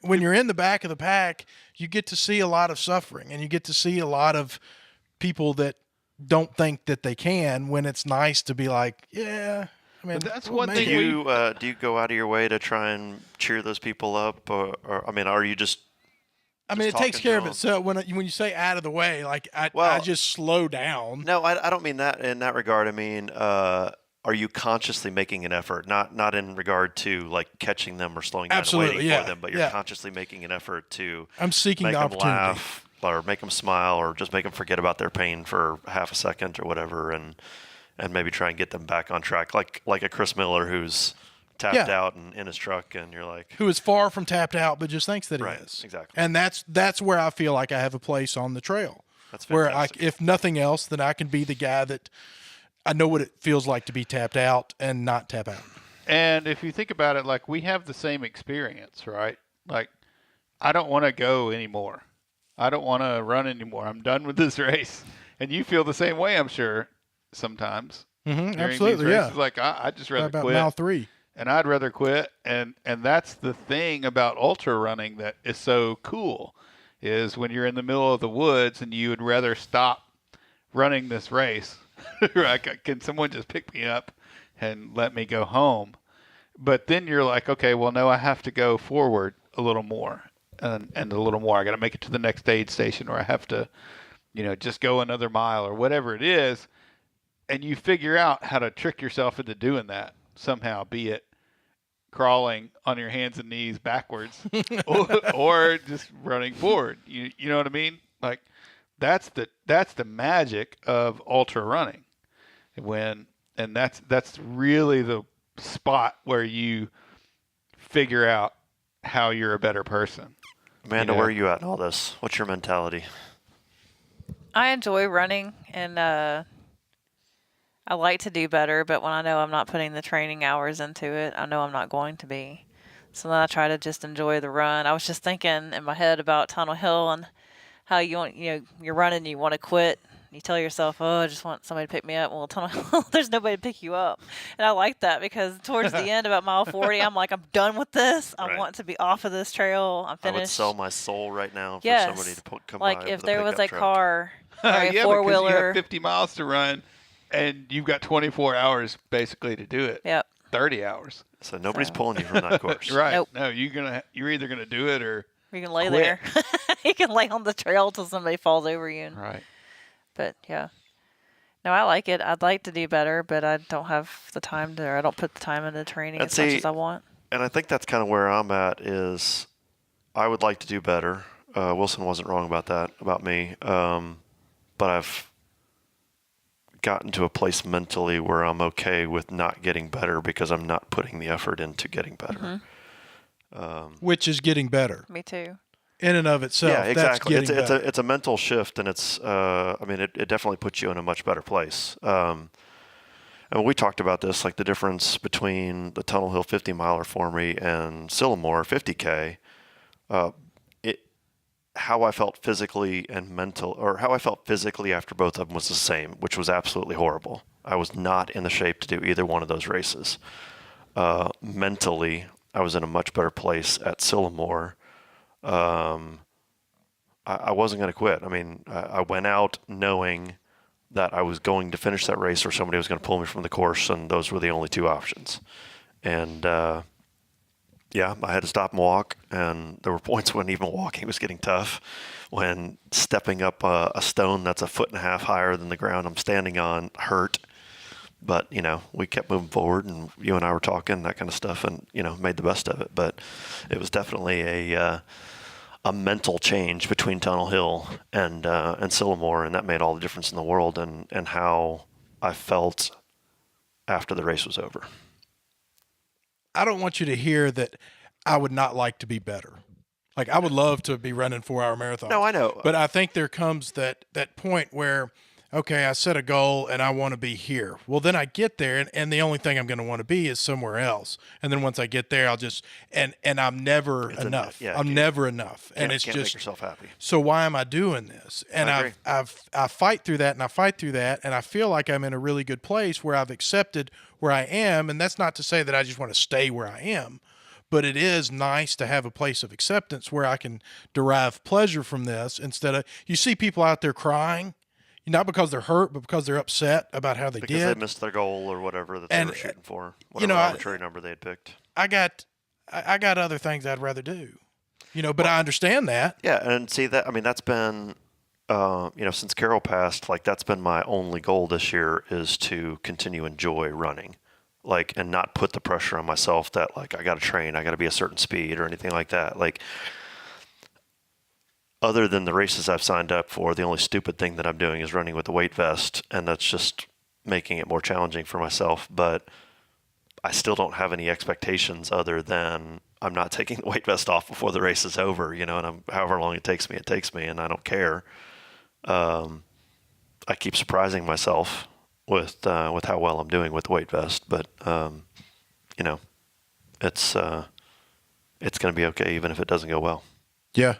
When you're in the back of the pack, you get to see a lot of suffering, and you get to see a lot of people that don't think that they can, when it's nice to be like, yeah. I mean, But that's we'll one make thing it. do you go out of your way to try and cheer those people up, or I mean, are you just? I mean, it just takes talking care to of itself. When you say out of the way, like I Well, just slow down. No, I don't mean that in that regard. I mean, are you consciously making an effort? Not in regard to like catching them or slowing down Absolutely, and waiting yeah, for them, but you're yeah. consciously making an effort to I'm seeking make the them opportunity. laugh or make them smile or just make them forget about their pain for half a second or whatever, and maybe try and get them back on track, like a Chris Miller who's tapped Yeah. out and in his truck, and you're like, Who is far from tapped out, but just thinks that he Right, is. exactly. And that's where I feel like I have a place on the trail. That's where fantastic. if nothing else, then I can be the guy that I know what it feels like to be tapped out and not tap out. And if you think about it, like, we have the same experience, right? Like, I don't want to go anymore. I don't want to run anymore. I'm done with this race. And you feel the same way, I'm sure, sometimes. During Absolutely, these yeah. races. Like, I just rather About quit. mile 3. And I'd rather quit. And that's the thing about ultra running that is so cool, is when you're in the middle of the woods and you would rather stop running this race. Right? Can someone just pick me up and let me go home? But then you're like, okay, well, no, I have to go forward a little more and a little more. I got to make it to the next aid station, or I have to, just go another mile or whatever it is. And you figure out how to trick yourself into doing that somehow, be it crawling on your hands and knees backwards or just running forward. You know what I mean? Like, that's the magic of ultra running. And that's really the spot where you figure out how you're a better person. Amanda, where are you at in all this? What's your mentality? I enjoy running, and I like to do better, but when I know I'm not putting the training hours into it, I know I'm not going to be. So then I try to just enjoy the run. I was just thinking in my head about Tunnel Hill and how you're running, you want to quit You tell yourself, oh, I just want somebody to pick me up. Well, there's nobody to pick you up. And I like that because towards the end, about mile 40, I'm like, I'm done with this. I Right. want to be off of this trail. I'm I finished. would sell my soul right now for Yes. somebody to come Like by if with there was a pickup truck. car or a yeah, because you four-wheeler. have 50 miles to run, and you've got 24 hours basically to do it. Yep. 30 hours. So nobody's So. pulling you from that course. Right. Nope. No, you're either gonna do it or You can lay quit. there. You can lay on the trail till somebody falls over you. right. But yeah. No, I like it. I'd like to do better, but I don't have the time to, or I don't put the time into training And as much see, as I want. And I think that's kind of where I'm at is I would like to do better. Wilson wasn't wrong about that, about me. But I've gotten to a place mentally where I'm okay with not getting better because I'm not putting the effort into getting better. Which is getting better Me too. in and of itself. Yeah, exactly. That's getting better. It's a mental shift, and it's it definitely puts you in a much better place. And we talked about this, like the difference between the Tunnel Hill 50 miler for me and Sillamore 50K. How I felt physically and mental, or how I felt physically after both of them was the same, which was absolutely horrible. I was not in the shape to do either one of those races. Mentally, I was in a much better place at Sillamore. I wasn't going to quit. I mean, I went out knowing that I was going to finish that race or somebody was going to pull me from the course, and those were the only two options. And yeah, I had to stop and walk, and there were points when even walking was getting tough, when stepping up a stone that's 1.5 feet higher than the ground I'm standing on hurt. But, we kept moving forward, and you and I were talking, that kind of stuff, and, made the best of it. But it was definitely a mental change between Tunnel Hill and Sillamore, and that made all the difference in the world and how I felt after the race was over. I don't want you to hear that I would not like to be better. Like, I would love to be running 4-hour marathons. No, I know. But I think there comes that point where, okay, I set a goal and I want to be here. Well, then I get there, and the only thing I'm going to want to be is somewhere else. And then once I get there, I'll just and I'm never enough. I'm never enough, and it's can't just make yourself happy. So why am I doing this? And I agree. I fight through that, and I fight through that, and I feel like I'm in a really good place where I've accepted where I am. And that's not to say that I just want to stay where I am, but it is nice to have a place of acceptance where I can derive pleasure from this instead of, you see people out there crying, not because they're hurt, but because they're upset about how they Because did. they missed their goal or whatever that they were shooting for, whatever arbitrary number they had picked. I got other things I'd rather do, but I understand that. Yeah, and see that, that's been, since Carol passed, like that's been my only goal this year is to continue enjoy running, like, and not put the pressure on myself that like I got to train, I got to be a certain speed or anything like that. Like, other than the races I've signed up for, the only stupid thing that I'm doing is running with the weight vest, and that's just making it more challenging for myself. But I still don't have any expectations other than I'm not taking the weight vest off before the race is over, and however long it takes me, and I don't care. I keep surprising myself with how well I'm doing with the weight vest, but it's going to be okay even if it doesn't go well. Yeah.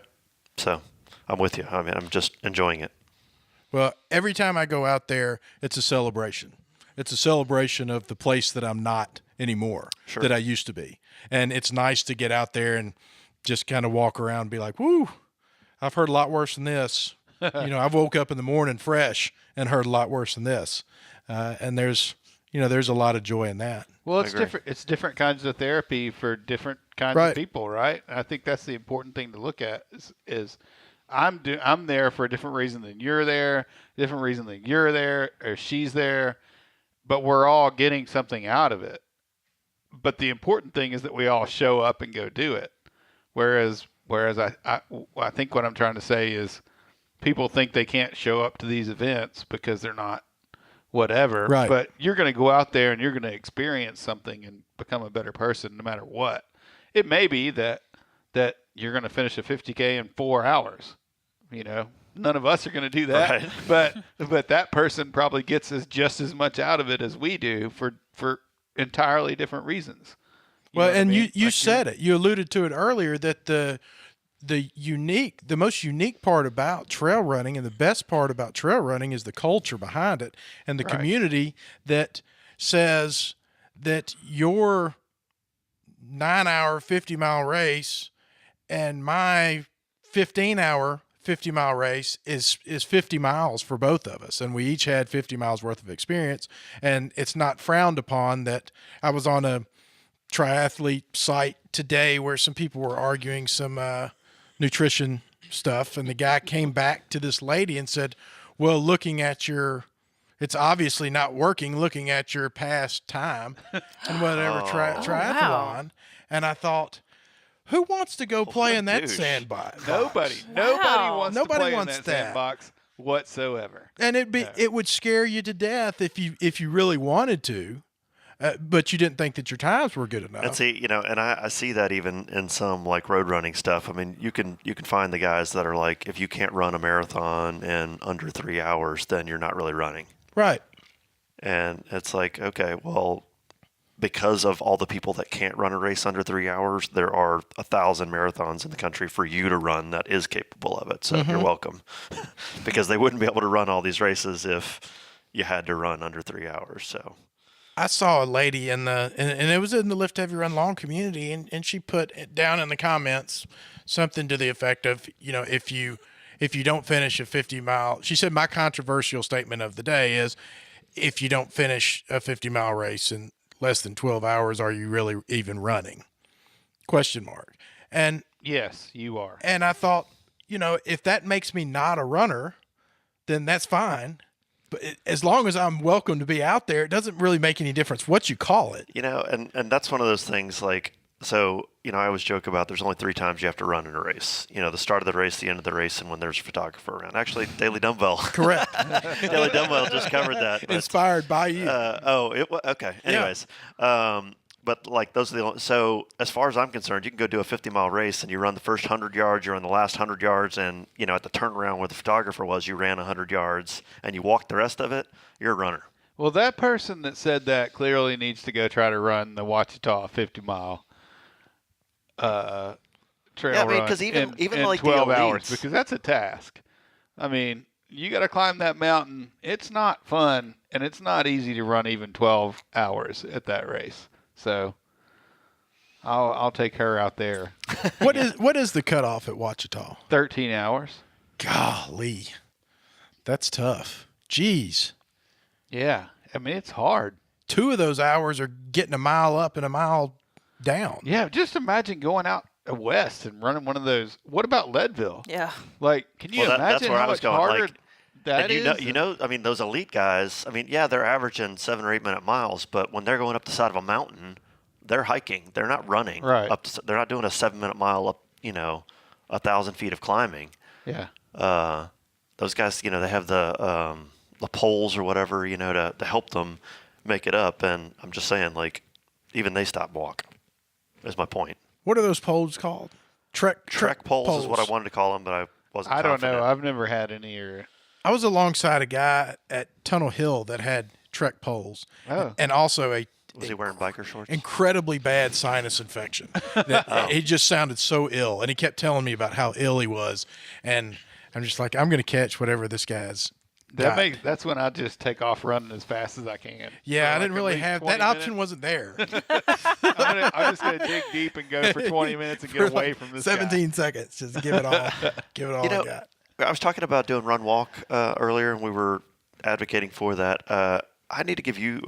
So I'm with you. I'm just enjoying it. Well, every time I go out there, it's a celebration. It's a celebration of the place that I'm not anymore, Sure. that I used to be. And it's nice to get out there and just kind of walk around and be like, whoo, I've heard a lot worse than this. I've woke up in the morning fresh and heard a lot worse than this. And there's a lot of joy in that. Well, it's agree. different. It's different kinds of therapy for different kinds Right. of people, right? And I think that's the important thing to look at. Is I'm there for a different reason than you're there, different reason than you're there or she's there, but we're all getting something out of it. But the important thing is that we all show up and go do it. Whereas I think what I'm trying to say is people think they can't show up to these events because they're not whatever. Right. But you're going to go out there and you're going to experience something and become a better person no matter what. It may be that you're going to finish a 50K in 4 hours. None of us are going to do that. Right. But that person probably gets just as much out of it as we do for entirely different reasons. Well, know what I and mean? you Like said it. You alluded to it earlier that the most unique part about trail running and the best part about trail running is the culture behind it and the Right. community that says that your 9-hour 50-mile race and my 15-hour 50-mile race is 50 miles for both of us, and we each had 50 miles worth of experience, and it's not frowned upon. That I was on a triathlete site today where some people were arguing some nutrition stuff, and the guy came back to this lady and said, well, looking at your, it's obviously not working, looking at your past time and whatever triathlon. wow. And I thought, who wants to go play in that douche. sandbox? Nobody Wow. wants Nobody to play wants in that that. sandbox whatsoever. And it would scare you to death if you really wanted to, but you didn't think that your times were good enough. And see, and I see that even in some like road running stuff. I mean, you can find the guys that are like, if you can't run a marathon in under 3 hours, then you're not really running. Right. And it's like, okay, well, because of all the people that can't run a race under 3 hours, there are 1,000 marathons in the country for you to run that is capable of it. So you're welcome, because they wouldn't be able to run all these races if you had to run under 3 hours. So I saw a lady and it was in the Lift Heavy Run Long community, and she put it down in the comments something to the effect of, if you don't finish a 50-mile, she said, my controversial statement of the day is, if you don't finish a 50-mile race in less than 12 hours, are you really even running? ? And Yes, you are. and I thought, if that makes me not a runner, then that's fine. But as long as I'm welcome to be out there, it doesn't really make any difference what you call it. and that's one of those things like, so, I always joke about there's only 3 times you have to run in a race. The start of the race, the end of the race, and when there's a photographer around. Actually, Daily Dumbbell. Correct. Daily Dumbbell just covered that. But, Inspired by you. okay. Anyways, but like those are the only, so as far as I'm concerned, you can go do a 50-mile race and you run the first 100 yards, you're in the last 100 yards, and at the turnaround where the photographer was, you ran 100 yards and you walked the rest of it, you're a runner. Well, that person that said that clearly needs to go try to run the Ouachita 50-mile trail Yeah, I mean, run 'cause even in like the 12 hours, elites- because that's a task. I mean, you got to climb that mountain. It's not fun, and it's not easy to run even 12 hours at that race. So I'll take her out there. What is the cutoff at Ouachita? 13 hours. Golly, that's tough. Jeez. Yeah. I mean, it's hard. 2 of those hours are getting a mile up and a mile down. Yeah, just imagine going out west and running one of those. What about Leadville? Yeah. Like, can you Well, that's imagine where I how was much going, harder like, that and is? I mean, those elite guys, I mean, yeah, they're averaging 7 or 8 minute miles, but when they're going up the side of a mountain, they're hiking. They're not running. Right. They're not doing a 7-minute mile up, 1,000 feet of climbing. Yeah. Those guys, they have the poles or whatever, to help them make it up. And I'm just saying, like, even they stop walking. Is my point. What are those poles called? Trek poles is what I wanted to call them, but I wasn't. I don't know. confident. I've never had any. Or I was alongside a guy at Tunnel Hill that had Trek poles, Oh. and also a Was he wearing biker shorts? incredibly bad sinus infection. That He just sounded so ill, and he kept telling me about how ill he was, and I'm just like, I'm going to catch whatever this guy's got. that's when I just take off running as fast as I can. Yeah, For I didn't like really at least have 20 that option. minutes. Wasn't there. I'm just gonna dig deep and go for 20 minutes and For get away like from this 17 seconds. Just give it all. Give it all I got. I was talking about doing run walk earlier, and we were advocating for that. I need to give you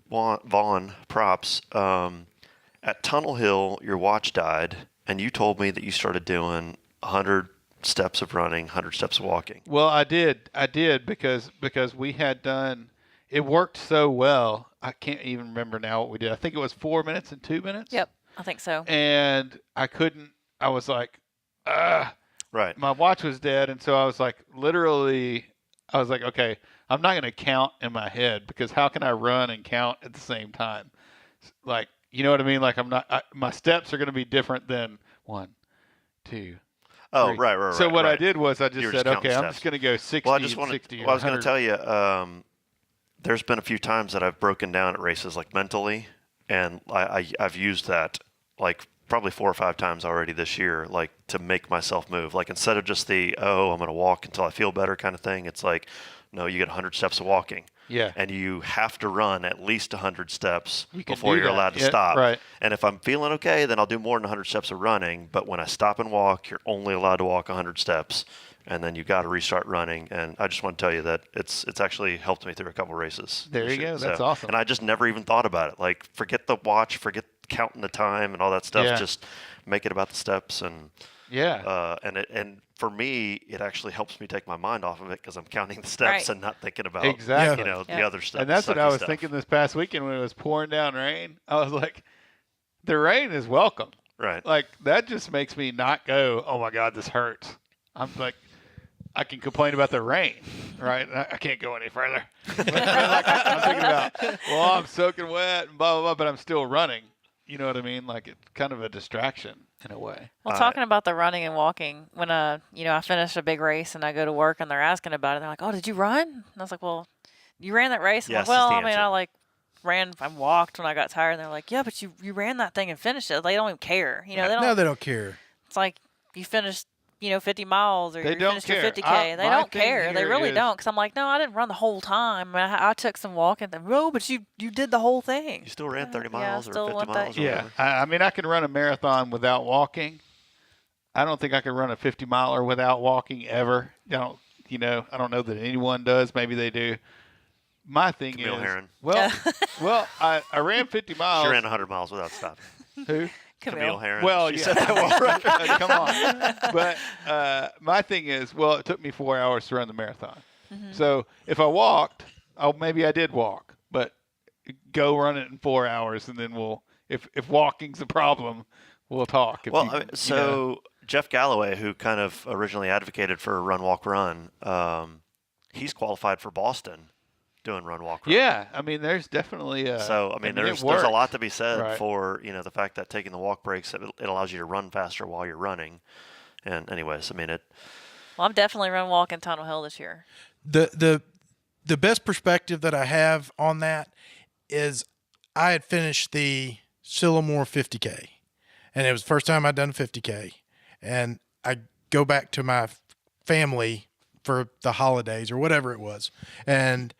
Vaughn props. At Tunnel Hill, your watch died, and you told me that you started doing 100 steps of running, 100 steps of walking. Well, I did because we had done. It worked so well. I can't even remember now what we did. I think it was 4 minutes and 2 minutes. Yep. I think so. And I couldn't. I was like, Right. my watch was dead, and so I was like, literally, I was like, okay, I'm not going to count in my head because how can I run and count at the same time? Like, you know what I mean? Like, my steps are going to be different than 1, 2. Oh, 3. right. So what I right. did was I You just were said, just counting okay, I'm steps. just going to go 60 Well, I just and wanted. 60 Well, I was going to 100. tell you. There's been a few times that I've broken down at races, like mentally, and I've used that like probably 4 or 5 times already this year, like to make myself move. Like instead of just I'm going to walk until I feel better kind of thing, it's like, no, you get 100 steps of walking. Yeah. And you have to run at least 100 steps You can before do you're that. allowed to Yeah, stop. right. And if I'm feeling okay, then I'll do more than 100 steps of running. But when I stop and walk, you're only allowed to walk 100 steps. And then you got to restart running. And I just want to tell you that it's actually helped me through a couple races. There this you year. go. That's awesome. And I just never even thought about it. Like, forget the watch, forget counting the time and all that stuff. Yeah. Just make it about the steps. And Yeah. and for me, it actually helps me take my mind off of it because I'm counting the steps Right. and not thinking about Exactly. the Yeah. other stuff. And that's what sucky I was stuff. thinking this past weekend when it was pouring down rain. I was like, the rain is welcome. Right. Like, that just makes me not go, oh my God, this hurts. I'm like, I can complain about the rain, right? I can't go any further. Like, I'm thinking about, well, I'm soaking wet and blah, blah, blah, but I'm still running. You know what I mean? Like, it's kind of a distraction in a way. Well, talking about the running and walking, when I finish a big race and I go to work and they're asking about it, they're like, "Oh, did you run?" And I was like, "Well, you ran that race." I'm Yes, like, is well, the I mean, answer. I walked when I got tired. And they're like, "Yeah, but you ran that thing and finished it." They don't even care. They don't. No, they don't care. It's like you finished, 50 miles or They you don't finished your care. 50K. They My don't thing care. They here really is- don't. Because I'm like, no, I didn't run the whole time. I took some walking. No, but you did the whole thing. You still ran 30 Yeah, I miles or still 50 want that. miles or Yeah. whatever. I mean, I can run a marathon without walking. I don't think I could run a 50 miler without walking ever. I don't know that anyone does. Maybe they do. My thing Camille is, Herron. well, I ran 50 miles. She ran 100 miles without stopping. Who? Camille Herron. Well, She yeah. set that world record. Come on. But my thing is, well, it took me 4 hours to run the marathon. So if I walked, maybe I did walk, but go run it in 4 hours, and then if walking's a problem, we'll talk. Well, Jeff Galloway, who kind of originally advocated for run, walk, run, he's qualified for Boston doing run, walk, run. yeah, I mean, there's definitely a. So, I mean, there's a lot to be said Right. for, the fact that taking the walk breaks, it allows you to run faster while you're running. And anyways, I mean, Well, I'm definitely run walking Tunnel Hill this year. The best perspective that I have on that is I had finished the Sillamore 50K, and it was the first time I'd done 50K, and I go back to my family for the holidays or whatever it was, and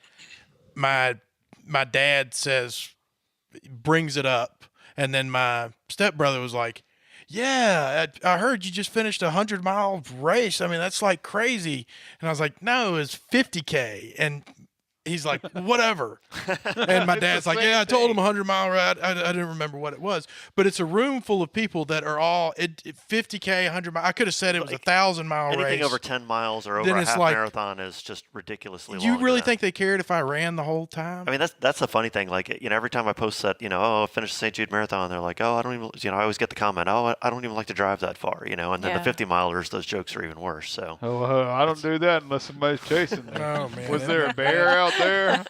my dad brings it up, and then my stepbrother was like, "Yeah, I heard you just finished a 100-mile race. I mean, that's like crazy." And I was like, "No, it's 50K." And he's like, "Whatever." And my dad's like, "Yeah, I told him 100-mile ride. I didn't remember what it was." But it's a room full of people that are all 50K, 100 miles. I could have said it was a 1,000-mile race. anything over 10 miles or over Then a it's half like- marathon is just ridiculously long. You to really them. think they cared if I ran the whole time? I mean, that's the funny thing. Like, every time I post that, I finished the St. Jude Marathon, they're like, "Oh, I don't even," I always get the comment, "Oh, I don't even like to drive that far," and then Yeah. the 50 milers, those jokes are even worse. So, I don't do that unless somebody's chasing me. Oh, man. Was there a bear out there?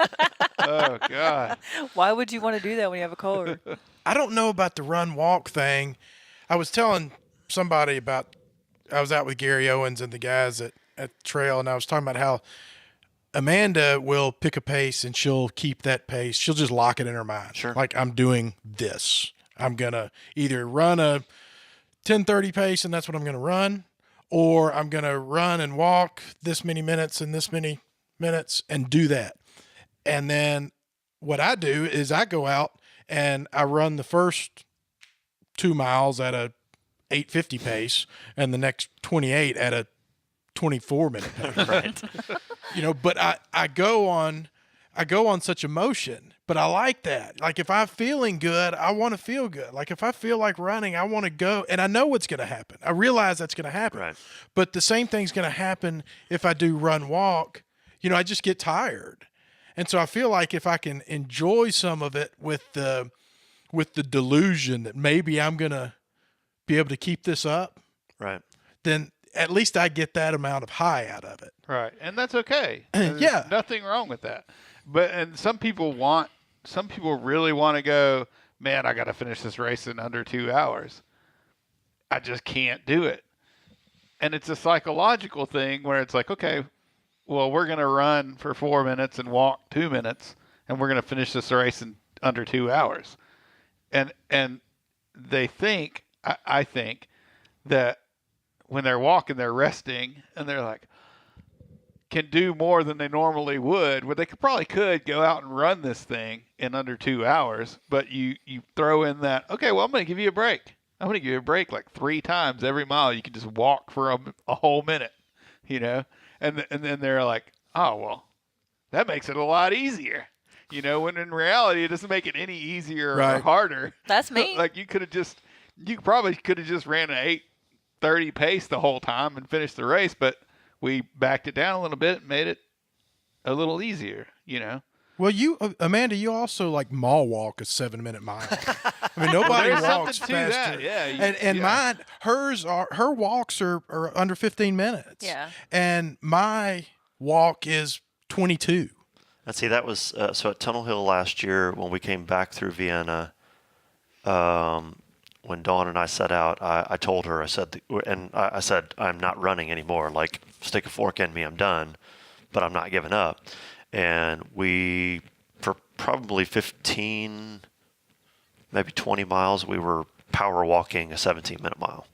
Oh God. Why would you want to do that when you have a car? I don't know about the run walk thing. I was telling somebody I was out with Gary Owens and the guys at the trail, and I was talking about how Amanda will pick a pace and she'll keep that pace. She'll just lock it in her mind. Sure. Like, I'm doing this. I'm going to either run a 10:30 pace and that's what I'm going to run, or I'm going to run and walk this many minutes and this many minutes and do that. And then what I do is I go out and I run the first 2 miles at a 8:50 pace and the next 28 at a 24-minute pace. right. But I go on such emotion, but I like that. Like, if I'm feeling good, I want to feel good. Like, if I feel like running, I want to go, and I know what's going to happen. I realize that's going to happen. Right. But the same thing's going to happen if I do run walk. I just get tired. And so I feel like if I can enjoy some of it with the delusion that maybe I'm going to be able to keep this up, Right. then at least I get that amount of high out of it. Right, and that's okay. Yeah. There's nothing wrong with that. And some people really want to go, man, I got to finish this race in under 2 hours. I just can't do it. And it's a psychological thing where it's like, okay, well, we're going to run for 4 minutes and walk 2 minutes, and we're going to finish this race in under 2 hours. And they think I think that when they're walking, they're resting, and they're like, can do more than they normally would. Well, they probably could go out and run this thing in under 2 hours, but you throw in that, okay, well, I'm going to give you a break. I'm going to give you a break like 3 times every mile. You can just walk for a whole minute, you know? And then they're like, oh, well, that makes it a lot easier. You know, when in reality, it doesn't make it any easier or harder. That's me. Like you probably could have just ran an 8:30 pace the whole time and finished the race, but we backed it down a little bit and made it a little easier, you know. Well, Amanda, you also like mall walk a 7-minute mile. I mean, nobody There's walks something to faster. that, yeah. And mine, her walks are under 15 minutes. Yeah. And my walk is 22. And see, that was so at Tunnel Hill last year when we came back through Vienna. When Dawn and I set out, I told her, I said, I'm not running anymore. Like, stick a fork in me, I'm done, but I'm not giving up. And we, for probably 15, maybe 20 miles, we were power walking a 17-minute mile.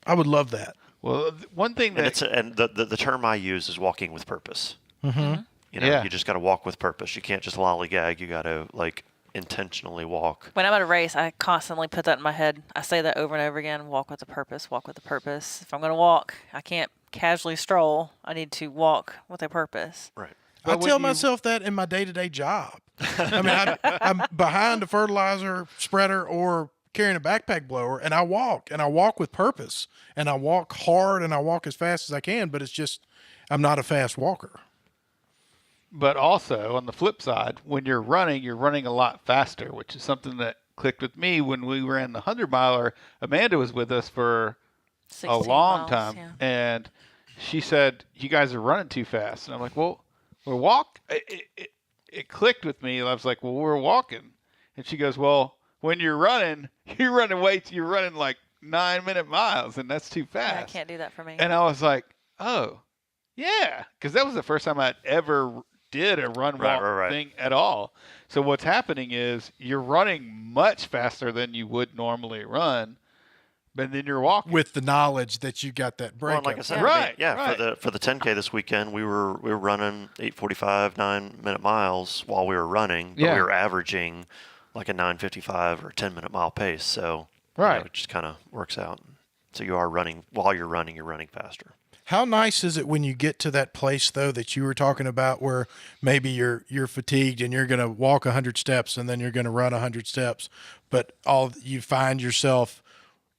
I would love that. Well, one thing that And the term I use is walking with purpose. Mm-hmm. You know, Yeah. you just got to walk with purpose. You can't just lollygag. You got to like intentionally walk. When I'm at a race, I constantly put that in my head. I say that over and over again, walk with a purpose, walk with a purpose. If I'm going to walk, I can't casually stroll. I need to walk with a purpose. Right. I But tell when you- myself that in my day-to-day job. I mean, I'm behind a fertilizer spreader or carrying a backpack blower, and I walk with purpose, and I walk hard, and I walk as fast as I can, but it's just I'm not a fast walker. But also, on the flip side, when you're running a lot faster, which is something that clicked with me when we ran the 100-miler. Amanda was with us for a 16 long miles, time, yeah. and she said, you guys are running too fast. And I'm like, well, we're it clicked with me. I was like, well, we're walking. And she goes, well, when you're running you're running like 9-minute miles, and that's too fast. Yeah, I can't do that for me. And I was like, oh, yeah, because that was the first time I'd ever did a run walk Right. thing at all. So what's happening is you're running much faster than you would normally run, but then you're walking. With the knowledge that you got that break. Well, like I up said, there. Right, yeah, right. for the 10K this weekend, we were running 8:45, 9-minute miles while we were running, but Yeah. we were averaging like a 9:55 or 10-minute mile pace. So Right. it just kind of works out. So you are running while you're running faster. How nice is it when you get to that place though that you were talking about where maybe you're fatigued and you're going to walk 100 steps and then you're going to run 100 steps, but you find yourself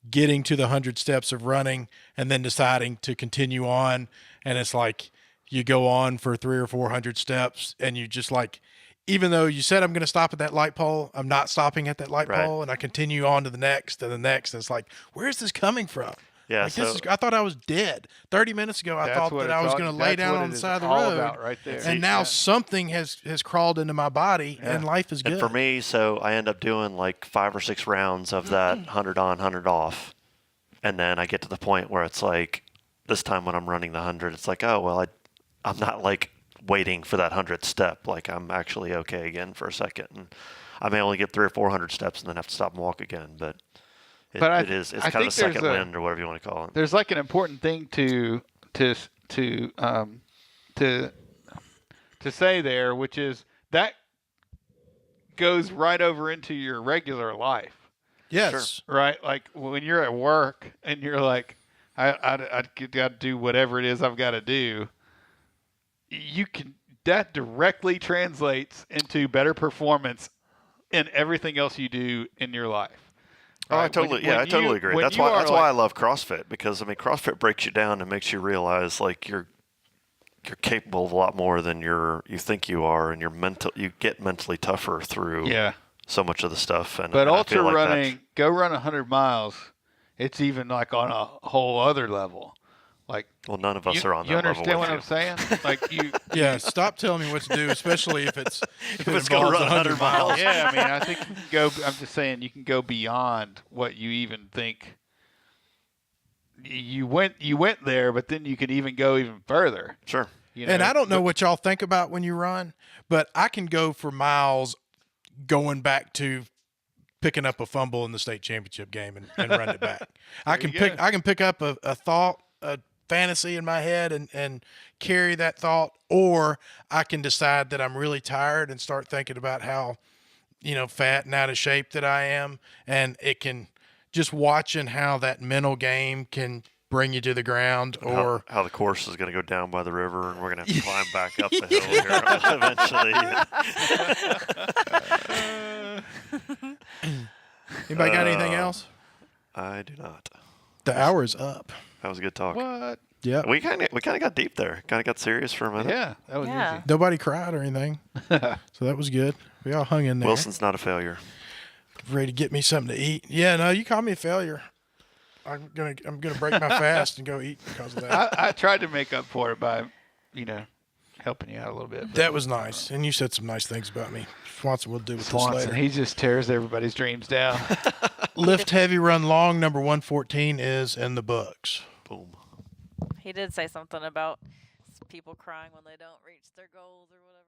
getting to the 100 steps of running and then deciding to continue on, and it's like you go on for 300 or 400 steps and you just like, even though you said I'm going to stop at that light pole, I'm not stopping at that light Right. pole, and I continue on to the next and the next. And it's like, where's this coming from? Yeah, Like, so I thought I was dead 30 minutes ago. I That's thought what that I it's was all- going to lay that's down what on it the is side of the all road, about right there. and now Yeah. something has crawled into my body, and life is good. And for me, so I end up doing like 5 or 6 rounds of that 100 on, 100 off. And then I get to the point where it's like, this time when I'm running the 100, it's like, oh, well, I'm not like waiting for that 100th step. Like I'm actually okay again for a second. And I may only get 300 or 400 steps and then have to stop and walk again. But it's I kind of think a there's second a- wind or whatever you want to call it. There's like an important thing to say there, which is that goes right over into your regular life. Yes. Right? Like when you're at work and you're like, I got to do whatever it is I've got to do. That directly translates into better performance in everything else you do in your life. Oh, I Right? totally, When I totally you- agree. when That's you why are that's why I like- love CrossFit, because I mean CrossFit breaks you down and makes you realize like you're capable of a lot more than you think you are, and you get mentally tougher through Yeah. so much of the stuff. And But and I ultra feel like that's- running, go run 100 miles. It's even like on a whole other level. Like well, none of us you, are on you that understand level. what I'm saying? Like you. Yeah. Stop telling me what to do, especially if it's If it's gonna involves run 100 miles. Yeah, I mean, I think you can go. I'm just saying you can go beyond what you even think. You went there, but then you can even go even further. Sure. You And I don't know what y'all think about when you run, but I can go for miles going back to picking up a fumble in the state championship game and running it back. I can you go. I can pick up a thought, a fantasy in my head and carry that thought, or I can decide that I'm really tired and start thinking about how, fat and out of shape that I am. And it can just watching how that mental game can bring you to the ground, or how the course is going to go down by the river, and we're going to have to climb back up the hill here eventually. anybody got anything else? I do not. The hour's up. That was a good talk. What? Yeah. We kind of got deep there. Kind of got serious for a minute. Yeah, that was Yeah. easy. Nobody cried or anything. So that was good. We all hung in there. Wilson's not a failure. Ready to get me something to eat. Yeah, no, you call me a failure. I'm gonna break my fast and go eat because of that. I tried to make up for it by, helping you out a little bit. That was nice. And you said some nice things about me. Swanson will do with this Swanson, later. he just tears everybody's dreams down. Lift heavy, run long, number 114 is in the books. Boom. He did say something about people crying when they don't reach their goals or whatever.